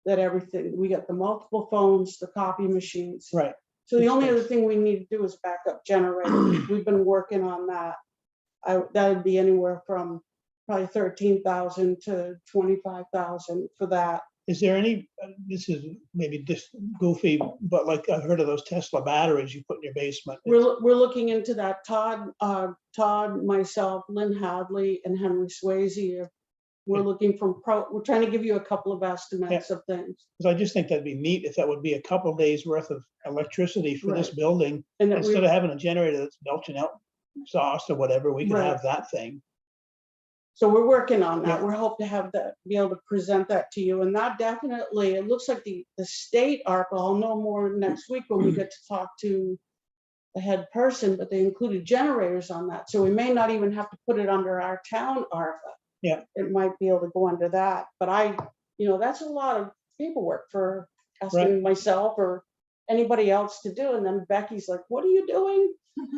Speaker 8: that everything, we get the multiple phones, the copy machines.
Speaker 1: Right.
Speaker 8: So the only other thing we need to do is backup generators. We've been working on that. That would be anywhere from probably 13,000 to 25,000 for that.
Speaker 1: Is there any, this is maybe just goofy, but like I've heard of those Tesla batteries you put in your basement.
Speaker 8: We're looking into that. Todd, myself, Lynn Hadley, and Henry Swayze. We're looking we're trying to give you a couple of estimates of things.
Speaker 1: Because I just think that'd be neat if that would be a couple of days worth of electricity for this building.
Speaker 8: And that
Speaker 1: Instead of having a generator that's belching out exhaust or whatever, we could have that thing.
Speaker 8: So we're working on that. We're hoping to have that, be able to present that to you. And that definitely, it looks like the state ARPA, I'll know more next week when we get to talk to the head person, but they included generators on that. So we may not even have to put it under our town ARPA.
Speaker 1: Yeah.
Speaker 8: It might be able to go under that. But that's a lot of paperwork for asking myself or anybody else to do. And then Becky's like, what are you doing?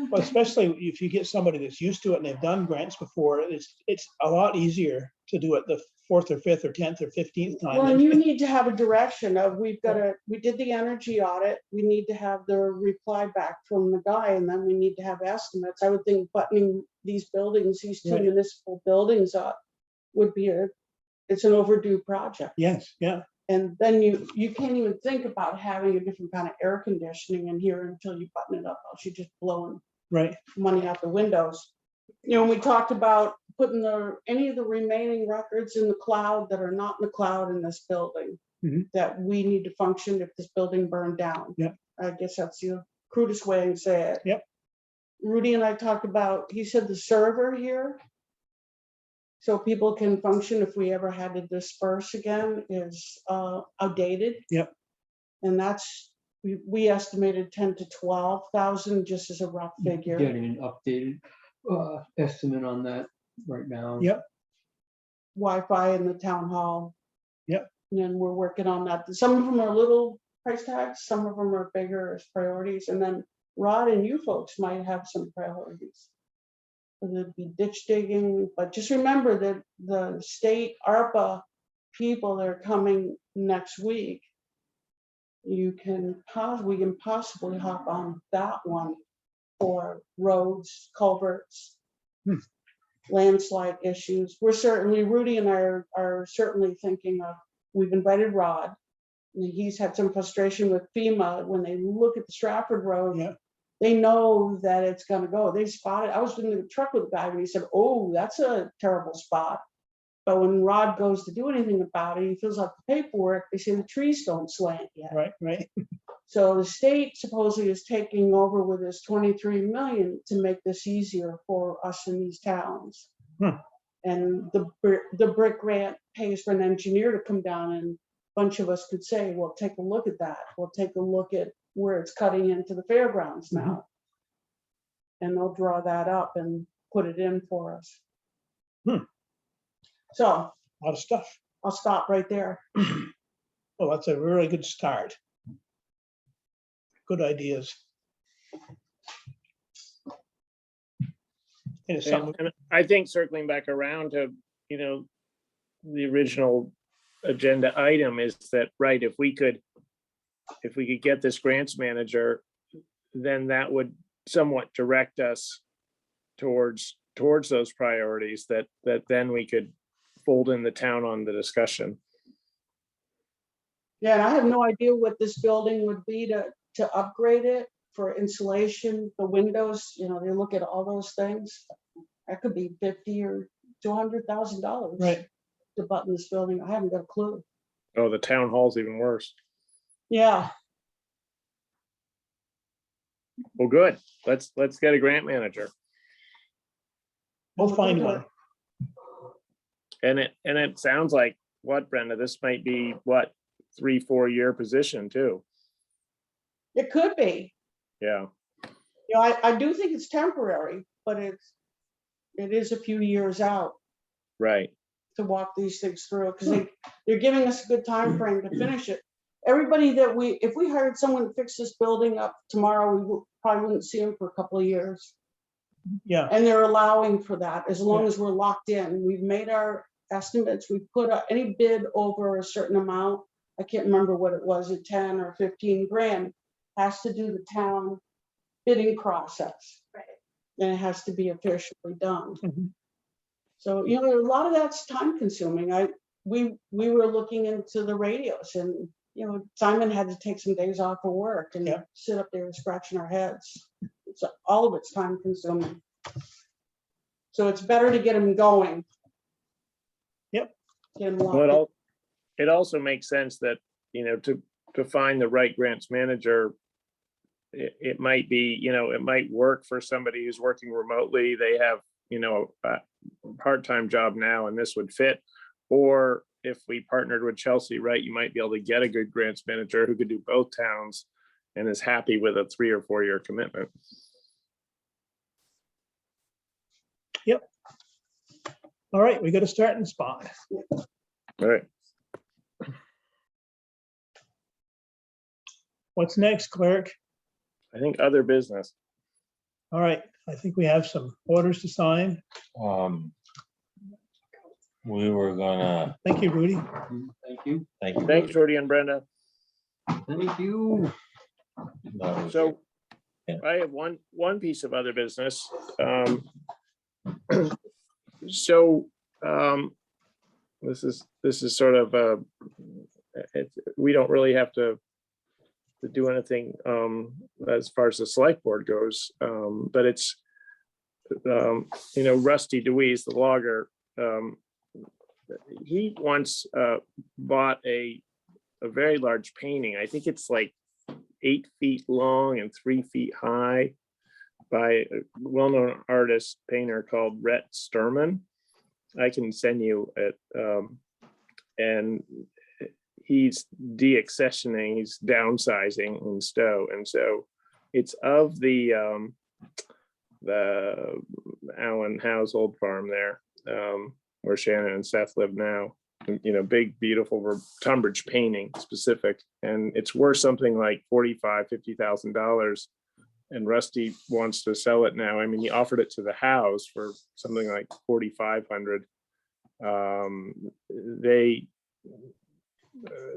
Speaker 1: Well, especially if you get somebody that's used to it and they've done grants before, it's a lot easier to do it the 4th or 5th or 10th or 15th time.
Speaker 8: Well, and you need to have a direction of, we did the energy audit. We need to have the reply back from the guy, and then we need to have estimates. I would think buttoning these buildings, these 2
Speaker 1: Right.
Speaker 8: municipal buildings up would be it's an overdue project.
Speaker 1: Yes, yeah,
Speaker 8: And then you can't even think about having a different kind of air conditioning in here until you button it up, else you're just blowing
Speaker 1: right.
Speaker 8: money out the windows. You know, we talked about putting any of the remaining records in the cloud that are not in the cloud in this building,
Speaker 1: Mhm.
Speaker 8: that we need to function if this building burned down.
Speaker 1: Yep.
Speaker 8: I guess that's the crudest way to say it.
Speaker 1: Yep.
Speaker 8: Rudy and I talked about, he said the server here, so people can function if we ever had to disperse again, is outdated.
Speaker 1: Yep.
Speaker 8: And that's, we estimated 10 to 12,000 just as a rough figure.
Speaker 9: Getting an updated estimate on that right now.
Speaker 1: Yep.
Speaker 8: Wi-Fi in the town hall.
Speaker 1: Yep.
Speaker 8: And we're working on that. Some of them are little price tags, some of them are bigger as priorities. And then Rod and you folks might have some priorities. Whether it be ditch digging, but just remember that the state ARPA people that are coming next week, we can possibly hop on that one for roads, culverts, landslide issues. We're certainly, Rudy and I are certainly thinking of, we've invited Rod, and he's had some frustration with FEMA when they look at the Stratford Road.
Speaker 1: Yeah.
Speaker 8: They know that it's gonna go. They spotted, I was in the truck with a guy and he said, oh, that's a terrible spot. But when Rod goes to do anything about it, he fills out the paperwork, they say the trees don't slant yet.
Speaker 1: Right, right.
Speaker 8: So the state supposedly is taking over with this 23 million to make this easier for us in these towns. And the brick grant pays for an engineer to come down, and a bunch of us could say, well, take a look at that. We'll take a look at where it's cutting into the fairgrounds now. And they'll draw that up and put it in for us. So
Speaker 1: A lot of stuff.
Speaker 8: I'll stop right there.
Speaker 1: Well, that's a really good start. Good ideas. And it's something,
Speaker 3: And I think circling back around to, the original agenda item is that, right, if we could get this grants manager, then that would somewhat direct us towards those priorities that then we could fold in the town on the discussion.
Speaker 8: Yeah, and I have no idea what this building would be to upgrade it for insulation, the windows, they look at all those things. That could be $50,000 or $200,000.
Speaker 1: right.
Speaker 8: To button this building. I haven't got a clue.
Speaker 3: Oh, the town hall's even worse.
Speaker 8: Yeah,
Speaker 3: Well, good. Let's get a grant manager.
Speaker 1: We'll find one.
Speaker 3: And it sounds like, what, Brenda, this might be 3-4 year position too.
Speaker 8: it could be.
Speaker 3: Yeah.
Speaker 8: I do think it's temporary, but it is a few years out
Speaker 3: Right.
Speaker 8: to walk these things through, because they're giving us a good time frame to finish it. Everybody if we hired someone to fix this building up tomorrow, we probably wouldn't see them for a couple of years.
Speaker 1: Yeah,
Speaker 8: And they're allowing for that as long as we're locked in. We've made our estimates. We put up any bid over a certain amount. I can't remember what it was, at 10 or 15 grand, has to do the town bidding process.
Speaker 7: Right.
Speaker 8: And it has to be officially done.
Speaker 1: Mhm.
Speaker 8: So, a lot of that's time consuming. We were looking into the radios, and, Simon had to take some days off of work and
Speaker 1: Yeah.
Speaker 8: sit up there scratching our heads. All of it's time consuming. So it's better to get them going.
Speaker 1: Yep.
Speaker 8: Get 'em locked in.
Speaker 3: Well, it also makes sense that, to find the right grants manager, it might be, it might work for somebody who's working remotely. They have, a part-time job now, and this would fit. Or if we partnered with Chelsea, right, you might be able to get a good grants manager who could do both towns and is happy with a 3 or 4 year commitment.
Speaker 1: all right, we got a starting spot.
Speaker 3: All right.
Speaker 1: What's next, clerk?
Speaker 3: I think other business.
Speaker 1: All right, I think we have some orders to sign.
Speaker 2: We were gonna,
Speaker 1: Thank you, Rudy.
Speaker 9: Thank you.
Speaker 2: thank you.
Speaker 3: Thanks, Rudy and Brenda.
Speaker 9: Thank you.
Speaker 2: That was
Speaker 3: So
Speaker 2: Yeah.
Speaker 3: I have one piece of other business. So this is sort of we don't really have to do anything as far as the select board goes, but it's Rusty DeWeese, the logger. He once bought a very large painting. I think it's like 8 feet long and 3 feet high by a well-known artist painter called Rhett Sturman. I can send you it. And he's de-accessioning, he's downsizing in Stowe. And so it's of the Allen House old farm there, where Shannon and Seth live now. Big, beautiful Tunbridge painting specific, and it's worth something like $50,000. And Rusty wants to sell it now. I mean, he offered it to the house for something like $4,500. They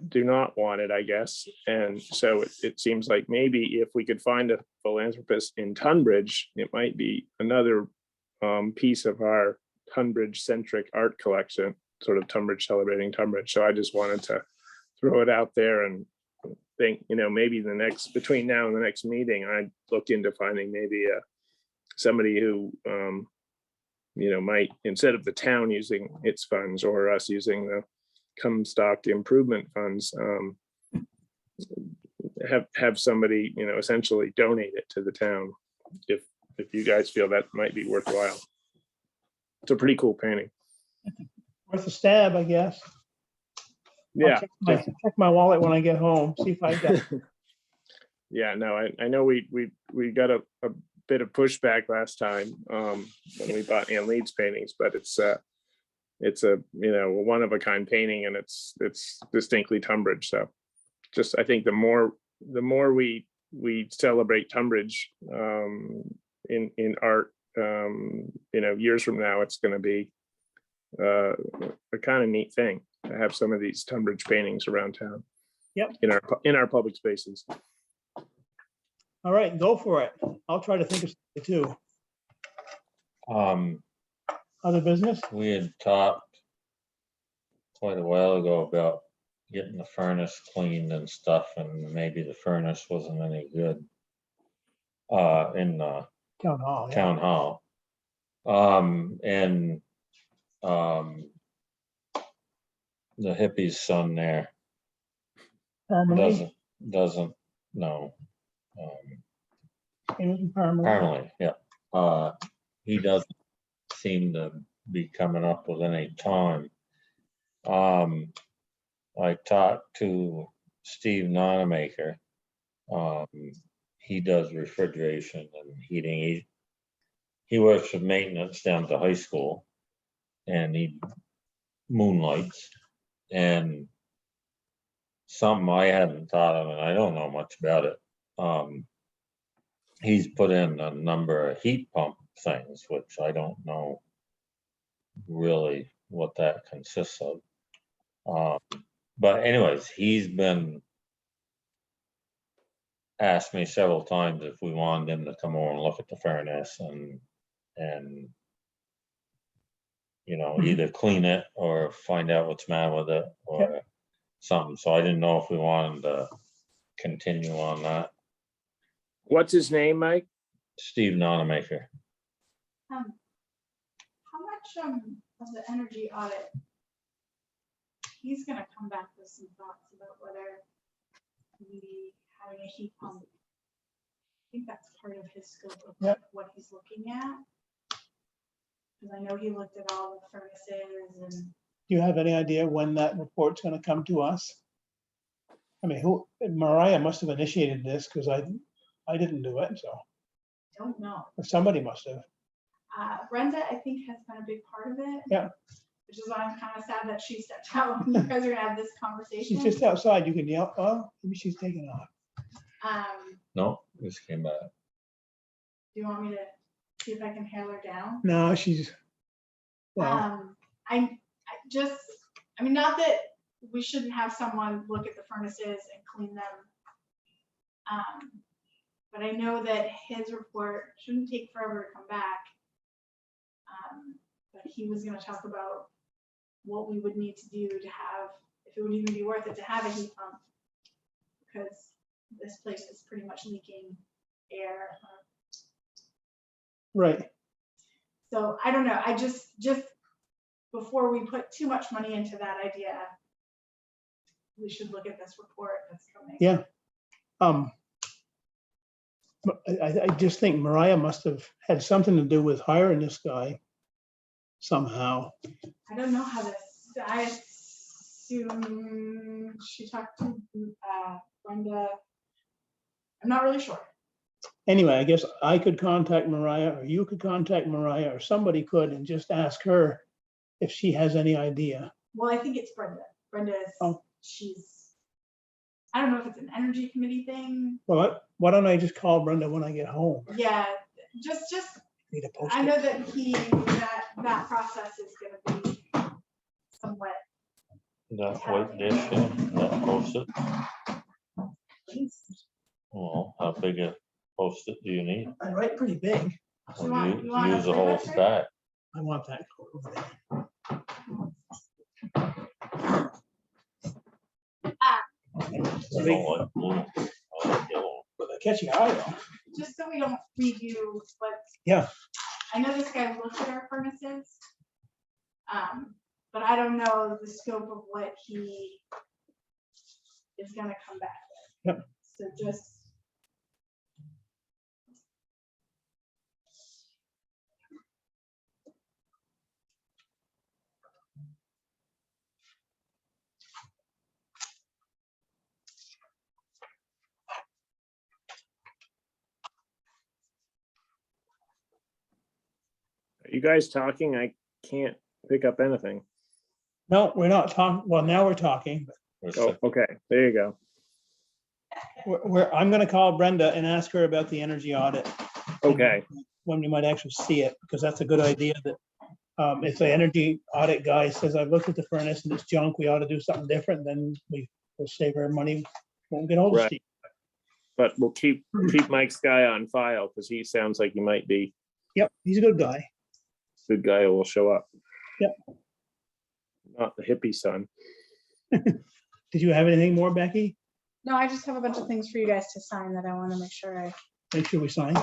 Speaker 3: do not want it, I guess. And so it seems like maybe if we could find a philanthropist in Tunbridge, it might be another piece of our Tunbridge centric art collection, sort of Tunbridge celebrating Tunbridge. So I just wanted to throw it out there and think, maybe between now and the next meeting, I'd look into finding maybe somebody who, might, instead of the town using its funds or us using the Comstock improvement funds, have somebody, essentially donate it to the town. If you guys feel that might be worthwhile. It's a pretty cool painting.
Speaker 1: Worth a stab, I guess. I'll
Speaker 3: Yeah.
Speaker 1: check my wallet when I get home, see if I got.
Speaker 3: Yeah, no, I know we got a bit of pushback last time when we bought Ann Leeds paintings, but it's a one of a kind painting, and it's distinctly Tunbridge. So just, I think the more we celebrate Tunbridge in art, years from now, it's going to be a kind of neat thing to have some of these Tunbridge paintings around town.
Speaker 1: Yep.
Speaker 3: In our public spaces.
Speaker 1: All right, go for it. I'll try to think of something too. Other business?
Speaker 2: We had talked quite a while ago about getting the furnace cleaned and stuff, and maybe the furnace wasn't any good in the
Speaker 1: Town hall. Yeah.
Speaker 2: town hall. The hippie's son there
Speaker 1: Permanently?
Speaker 2: doesn't know.
Speaker 1: It wasn't permanently.
Speaker 2: Apparently, yeah. He doesn't seem to be coming up with any time. I talked to Steve Nonamaker. He does refrigeration and heating. He works with maintenance down at the high school, and he moonlights. And something I hadn't thought of, and I don't know much about it. He's put in a number of heat pump things, which I don't know really what that consists of. But anyways, he's been asked me several times if we wanted him to come over and look at the furnace and either clean it or find out what's the matter with it or something. So I didn't know if we wanted to continue on that.
Speaker 3: What's his name, Mike?
Speaker 2: Steve Nonamaker.
Speaker 7: How much of the energy audit? He's gonna come back with some thoughts about whether maybe having a heat pump. I think that's part of his scope of what he's looking at. Because I know he looked at all the furnaces and.
Speaker 1: Do you have any idea when that report's gonna come to us? I mean, Mariah must have initiated this, because I didn't do it, so.
Speaker 7: Don't know.
Speaker 1: Or somebody must have.
Speaker 7: Brenda, I think, has been a big part of it.
Speaker 1: Yeah.
Speaker 7: Which is why I'm kind of sad that she stepped out when you guys are gonna have this conversation.
Speaker 1: She's just outside, you can yell, oh, maybe she's taking off.
Speaker 2: No, this came back.
Speaker 7: Do you want me to see if I can hail her down?
Speaker 1: No, she's, well,
Speaker 7: I just, I mean, not that we shouldn't have someone look at the furnaces and clean them. But I know that his report shouldn't take forever to come back. But he was gonna talk about what we would need to do to have, if it would even be worth it to have a heat pump. Because this place is pretty much leaking air.
Speaker 1: right.
Speaker 7: So I don't know, I just before we put too much money into that idea, we should look at this report that's coming.
Speaker 1: Yeah. I just think Mariah must have had something to do with hiring this guy somehow.
Speaker 7: I don't know how this, I assume she talked to Brenda. I'm not really sure.
Speaker 1: Anyway, I guess I could contact Mariah, or you could contact Mariah, or somebody could, and just ask her if she has any idea.
Speaker 7: Well, I think it's Brenda. Brenda is,
Speaker 1: Oh.
Speaker 7: she's, I don't know if it's an energy committee thing.
Speaker 1: Well, why don't I just call Brenda when I get home?
Speaker 7: Yeah, just,
Speaker 1: Need to post
Speaker 7: I
Speaker 1: it.
Speaker 7: know that that process is gonna be somewhat.
Speaker 2: That white dish, that post-it. Well, how big a post-it do you need?
Speaker 1: I write pretty big.
Speaker 7: You
Speaker 2: Or
Speaker 7: want-
Speaker 2: you
Speaker 7: you want a
Speaker 2: use a whole
Speaker 7: 3x3?
Speaker 2: stack.
Speaker 1: I want that over there.
Speaker 2: I don't like blue. I like yellow.
Speaker 1: But they catch your eye though.
Speaker 7: Just so we don't review, but.
Speaker 1: Yeah.
Speaker 7: I know this guy looked at our furnaces. But I don't know the scope of what he is gonna come back with.
Speaker 1: Yep.
Speaker 7: So just.
Speaker 3: Are you guys talking? I can't pick up anything.
Speaker 1: No, we're not talking, well, now we're talking.
Speaker 2: We're
Speaker 3: Oh,
Speaker 2: set.
Speaker 3: okay, there you go.
Speaker 1: I'm gonna call Brenda and ask her about the energy audit.
Speaker 3: Okay,
Speaker 1: When we might actually see it, because that's a good idea that if the energy audit guy says, I've looked at the furnace and it's junk, we ought to do something different, then we will save our money. Won't get hold of
Speaker 3: Right.
Speaker 1: Steve.
Speaker 3: but we'll keep Mike's guy on file because he sounds like he might be
Speaker 1: Yep, he's a good guy.
Speaker 3: a good guy who will show up.
Speaker 1: Yep.
Speaker 3: Not the hippie son.
Speaker 1: Did you have anything more, Becky?
Speaker 7: No, I just have a bunch of things for you guys to sign that I want to make sure I,
Speaker 1: Make sure we sign.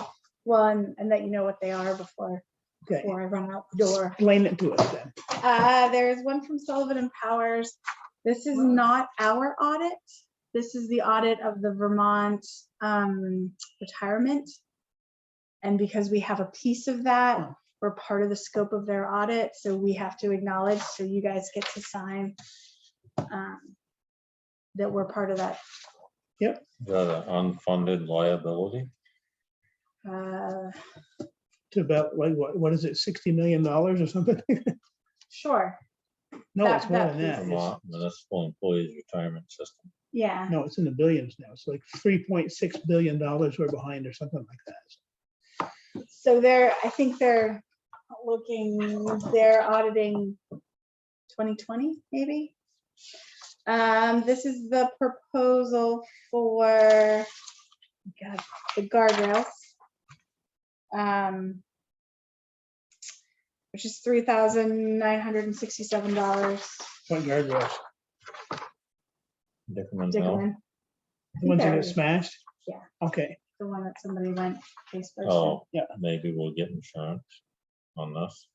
Speaker 7: well, and that you know what they are before
Speaker 1: Okay,
Speaker 7: I run out the door.
Speaker 1: explain it to us then.
Speaker 7: There's one from Sullivan and Powers. This is not our audit. This is the audit of the Vermont retirement. And because we have a piece of that, we're part of the scope of their audit, so we have to acknowledge, so you guys get to sign that we're part of that.
Speaker 2: Is that an unfunded liability?
Speaker 1: To about, like, what is it, $60 million or something?
Speaker 7: Sure,
Speaker 1: No,
Speaker 7: That-
Speaker 1: it's more
Speaker 7: that
Speaker 1: than that.
Speaker 7: piece.
Speaker 2: Vermont Municipal Employees Retirement System.
Speaker 7: yeah.
Speaker 1: No, it's in the billions now. It's like $3.6 billion we're behind or something like that.
Speaker 7: So I think they're auditing 2020, maybe. This is the proposal for, God, the guardrails. Which is $3,967.
Speaker 1: What guardrails?
Speaker 2: Dickerman Hill.
Speaker 7: Dickerman,
Speaker 1: The ones that
Speaker 7: Very.
Speaker 1: get smashed?
Speaker 7: Yeah.
Speaker 1: Okay,
Speaker 7: the one that somebody went face first. in.
Speaker 2: Oh,
Speaker 1: Yeah.
Speaker 2: maybe we'll get insurance on this.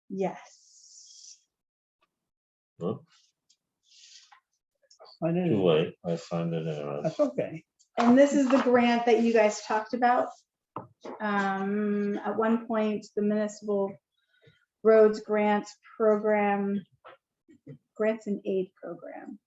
Speaker 7: Yes.
Speaker 2: Whoop,
Speaker 1: I
Speaker 2: Too
Speaker 1: know.
Speaker 2: late. I signed it anyway.
Speaker 1: That's okay.
Speaker 7: And this is the grant that you guys talked about. At one point, the municipal roads grants program, grants and aid program.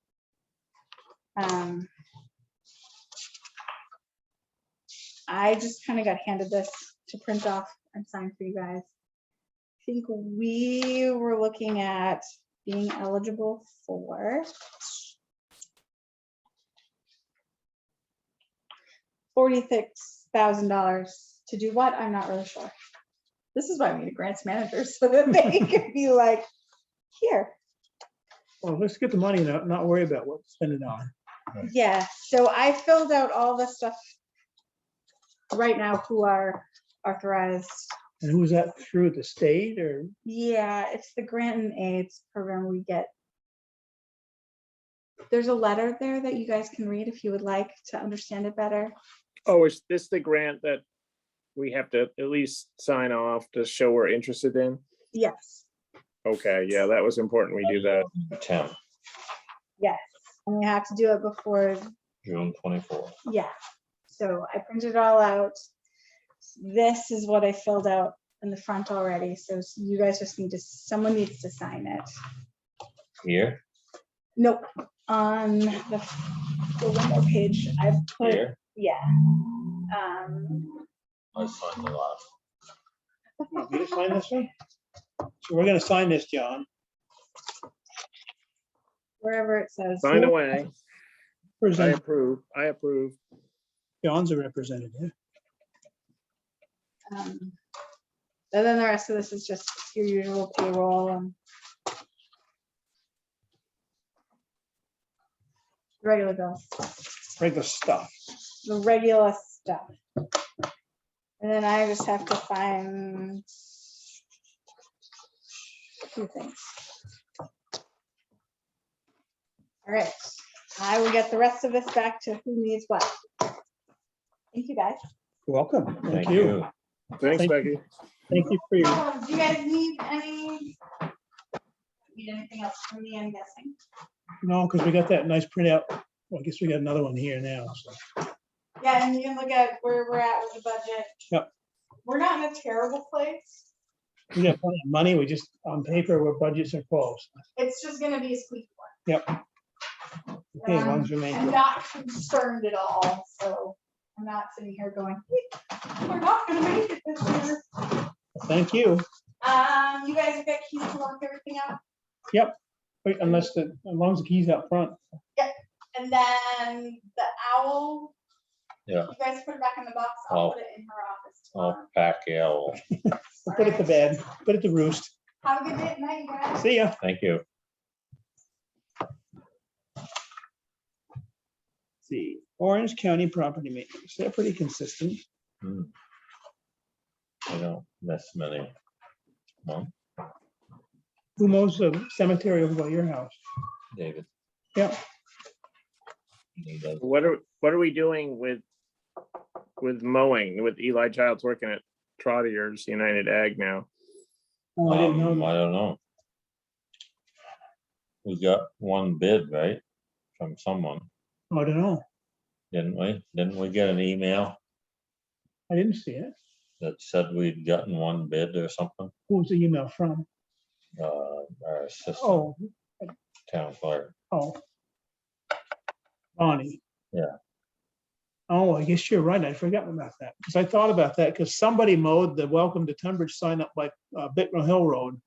Speaker 7: I just kind of got handed this to print off and sign for you guys. I think we were looking at being eligible for $46,000 to do what? I'm not really sure. This is why we need a grants manager, so that they can be like, here.
Speaker 1: Well, let's get the money and not worry about what to spend it on.
Speaker 7: Yeah, so I filled out all the stuff right now who are authorized.
Speaker 1: And who's that through the state or?
Speaker 7: Yeah, it's the grant and aids program we get. There's a letter there that you guys can read if you would like to understand it better.
Speaker 3: Oh, is this the grant that we have to at least sign off to show we're interested in?
Speaker 7: Yes,
Speaker 3: Okay, yeah, that was important. We do that.
Speaker 2: 10,
Speaker 7: yes, and we have to do it before,
Speaker 2: June 24th.
Speaker 7: yeah. So I printed it all out. This is what I filled out in the front already, so you guys just need to, someone needs to sign it.
Speaker 2: Here,
Speaker 7: Nope, on the one more page, I've put,
Speaker 2: here,
Speaker 7: yeah.
Speaker 2: I signed the last.
Speaker 1: Want me to sign this one? So we're gonna sign this, John.
Speaker 7: Wherever it says.
Speaker 3: Sign away. I
Speaker 1: Present,
Speaker 3: approve. I approve.
Speaker 1: John's a representative.
Speaker 7: And then the rest of this is just your usual payroll and regular bills,
Speaker 1: Regular stuff.
Speaker 7: the regular stuff. And then I just have to find a few things. All right, I will get the rest of this back to who needs what. Thank you, guys.
Speaker 1: You're welcome.
Speaker 2: Thank you.
Speaker 3: Thanks,
Speaker 1: Thank-
Speaker 3: Becky.
Speaker 1: Thank you for your,
Speaker 7: Oh, do you guys need anything else from me, I'm guessing?
Speaker 1: no, because we got that nice printout. Well, I guess we got another one here now, so.
Speaker 7: Yeah, and you can look at where we're at with the budget.
Speaker 1: Yep.
Speaker 7: We're not in a terrible place.
Speaker 1: We got plenty of money, we just, on paper, where budgets are closed.
Speaker 7: It's just gonna be a squeak one.
Speaker 1: Yep. Okay, as long as we make
Speaker 7: I'm
Speaker 1: it.
Speaker 7: not concerned at all, so I'm not sitting here going, we're not gonna make it this year.
Speaker 1: Thank you.
Speaker 7: You guys have got keys to lock everything up,
Speaker 1: Wait, unless as long as the key's out front.
Speaker 7: and then the owl.
Speaker 2: Yeah.
Speaker 7: You guys put it back in the box, I'll
Speaker 2: Oh.
Speaker 7: put it in her office
Speaker 2: I'll
Speaker 7: tomorrow.
Speaker 2: pack the owl.
Speaker 1: We'll put it to bed, put it to roost.
Speaker 7: Have a good day at night, you guys.
Speaker 1: See ya.
Speaker 2: Thank you.
Speaker 1: See, Orange County property maintenance, they're pretty consistent.
Speaker 2: Hmm. I don't miss many. No,
Speaker 1: Who mows the cemetery over by your house?
Speaker 2: David.
Speaker 1: Yeah.
Speaker 3: What are we doing with mowing, with Eli Child's working at Trottier's United Ag now?
Speaker 1: Oh, I didn't know.
Speaker 2: I don't know. We got one bid, right? From someone,
Speaker 1: I don't know.
Speaker 2: didn't we? Didn't we get an email
Speaker 1: I didn't see it.
Speaker 2: that said we'd gotten one bid or something?
Speaker 1: Who was the email from?
Speaker 2: Our assistant
Speaker 1: Oh,
Speaker 2: town clerk.
Speaker 1: oh. Bonnie.
Speaker 2: Yeah.
Speaker 1: Oh, I guess you're right. I'd forgotten about that. Because I thought about that because somebody mowed the Welcome to Tunbridge sign up by Bicknell Hill Road.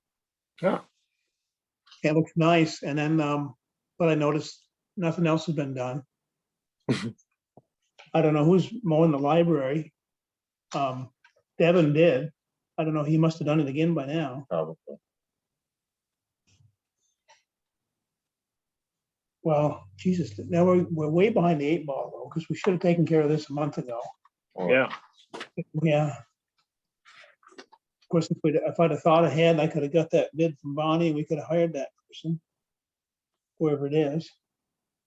Speaker 3: Yeah.
Speaker 1: It looks nice. And then, but I noticed nothing else has been done. I don't know who's mowing the library. Devin did. I don't know. He must have done it again by now.
Speaker 2: Probably.
Speaker 1: Well, Jesus, now we're way behind the 8 ball though, because we should have taken care of this a month ago.
Speaker 2: Or-
Speaker 3: Yeah,
Speaker 1: Yeah. Of course, if I'd have thought ahead, I could have got that bid from Bonnie, and we could have hired that person. Whoever it is.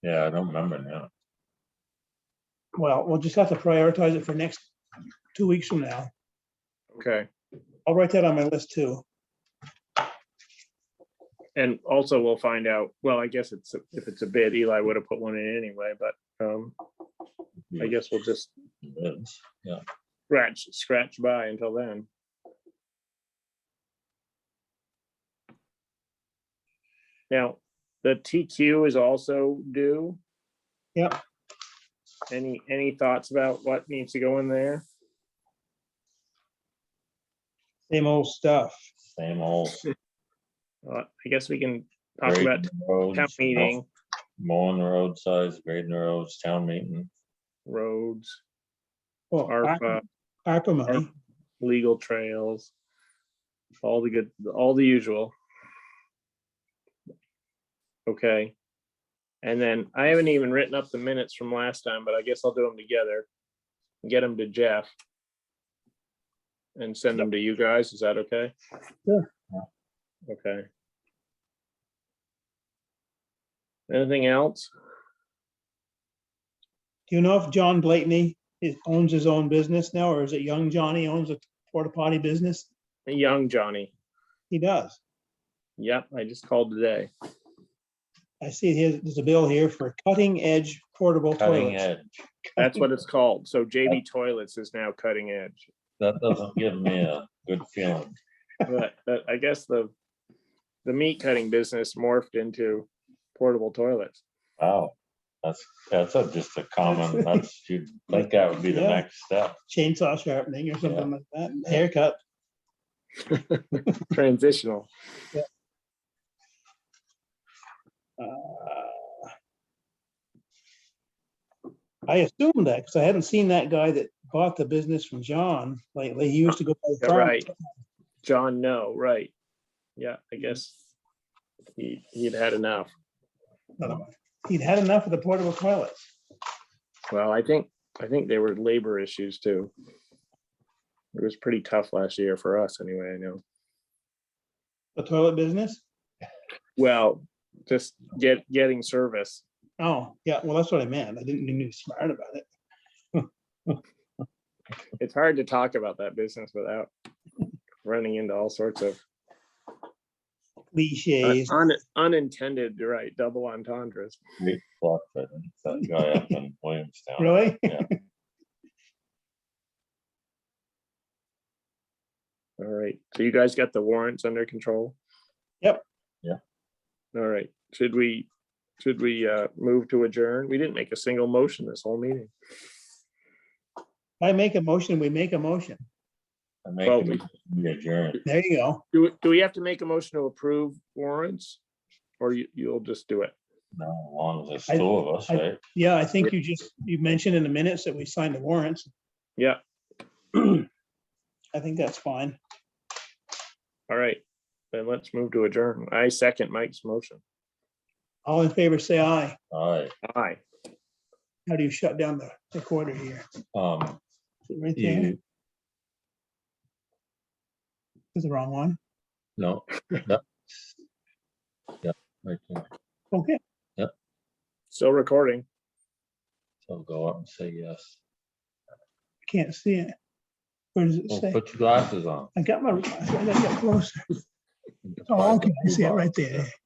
Speaker 2: Yeah, I don't remember now.
Speaker 1: Well, we'll just have to prioritize it for next 2 weeks from now.
Speaker 3: okay.
Speaker 1: I'll write that on my list too.
Speaker 3: And also we'll find out, well, I guess if it's a bid, Eli would have put one in anyway, but I guess we'll just
Speaker 2: Bids, yeah.
Speaker 3: scratch by until then. Now, the TQ is also due.
Speaker 1: Yep.
Speaker 3: Any thoughts about what needs to go in there?
Speaker 1: Same old stuff.
Speaker 2: Same old.
Speaker 3: I guess we can talk
Speaker 2: grading
Speaker 3: about
Speaker 2: the roads,
Speaker 3: town meeting,
Speaker 2: Mowing the roadsides, grading the roads, town meeting.
Speaker 3: roads.
Speaker 1: Well,
Speaker 3: ARPA,
Speaker 1: ARPA money.
Speaker 3: legal trails, all the usual. Okay. And then I haven't even written up the minutes from last time, but I guess I'll do them together. Get them to Jeff. And send them to you guys. Is that okay?
Speaker 1: Sure.
Speaker 3: Okay. Anything else?
Speaker 1: Do you know if John Blakeney owns his own business now, or is it young Johnny owns a porta potty business?
Speaker 3: Young Johnny.
Speaker 1: He does.
Speaker 3: Yep, I just called today.
Speaker 1: I see there's a bill here for cutting edge portable
Speaker 2: Cutting
Speaker 1: toilets.
Speaker 2: edge.
Speaker 3: That's what it's called. So JB Toilets is now cutting edge.
Speaker 2: That doesn't give me a good feeling.
Speaker 3: But I guess the meat cutting business morphed into portable toilets.
Speaker 2: Wow. That's just a common, you'd think that would be the
Speaker 1: Yeah.
Speaker 2: next step.
Speaker 1: Chainsaw sharpening or something like that. Haircut.
Speaker 3: Transitional.
Speaker 1: I assumed that because I hadn't seen that guy that bought the business from John lately. He used to go by the
Speaker 3: Yeah,
Speaker 1: farm.
Speaker 3: right. John, no, right. Yeah, I guess he'd had enough.
Speaker 1: He'd had enough of the portable toilets.
Speaker 3: Well, I think they were labor issues too. It was pretty tough last year for us anyway, I know.
Speaker 1: The toilet business?
Speaker 3: Well, just getting service.
Speaker 1: Oh, yeah, well, that's what I meant. I didn't mean to be smart about it.
Speaker 3: It's hard to talk about that business without running into all sorts of
Speaker 1: Cliches.
Speaker 3: unintended, right, double entendres.
Speaker 2: Great luck, I think, that guy up in Williamstown.
Speaker 1: Really?
Speaker 2: Yeah.
Speaker 3: All right, so you guys got the warrants under control?
Speaker 1: Yep.
Speaker 2: Yeah.
Speaker 3: All right, should we move to adjourn? We didn't make a single motion this whole meeting.
Speaker 1: I make a motion, we make a motion.
Speaker 2: I make we adjourn.
Speaker 1: There you go.
Speaker 3: Do we have to make a motion to approve warrants? Or you'll just do it?
Speaker 2: No, as long as it's two of us, right?
Speaker 1: Yeah, I think you mentioned in the minutes that we signed the warrants.
Speaker 3: Yeah,
Speaker 1: I think that's fine.
Speaker 3: all right, then let's move to adjourn. I second Mike's motion.
Speaker 1: All in favor, say aye.
Speaker 2: All right.
Speaker 3: Aye.
Speaker 1: How do you shut down the recorder here? Is it right there?
Speaker 2: You,
Speaker 1: Is the wrong one?
Speaker 2: no. Yep. Yep, right there.
Speaker 1: Okay.
Speaker 3: Still recording.
Speaker 2: So go up and say yes.
Speaker 1: Can't see it. Where does it
Speaker 2: Oh,
Speaker 1: say?
Speaker 2: put your glasses on.
Speaker 1: I got my glasses. I gotta get closer. Oh, okay. I see it right there.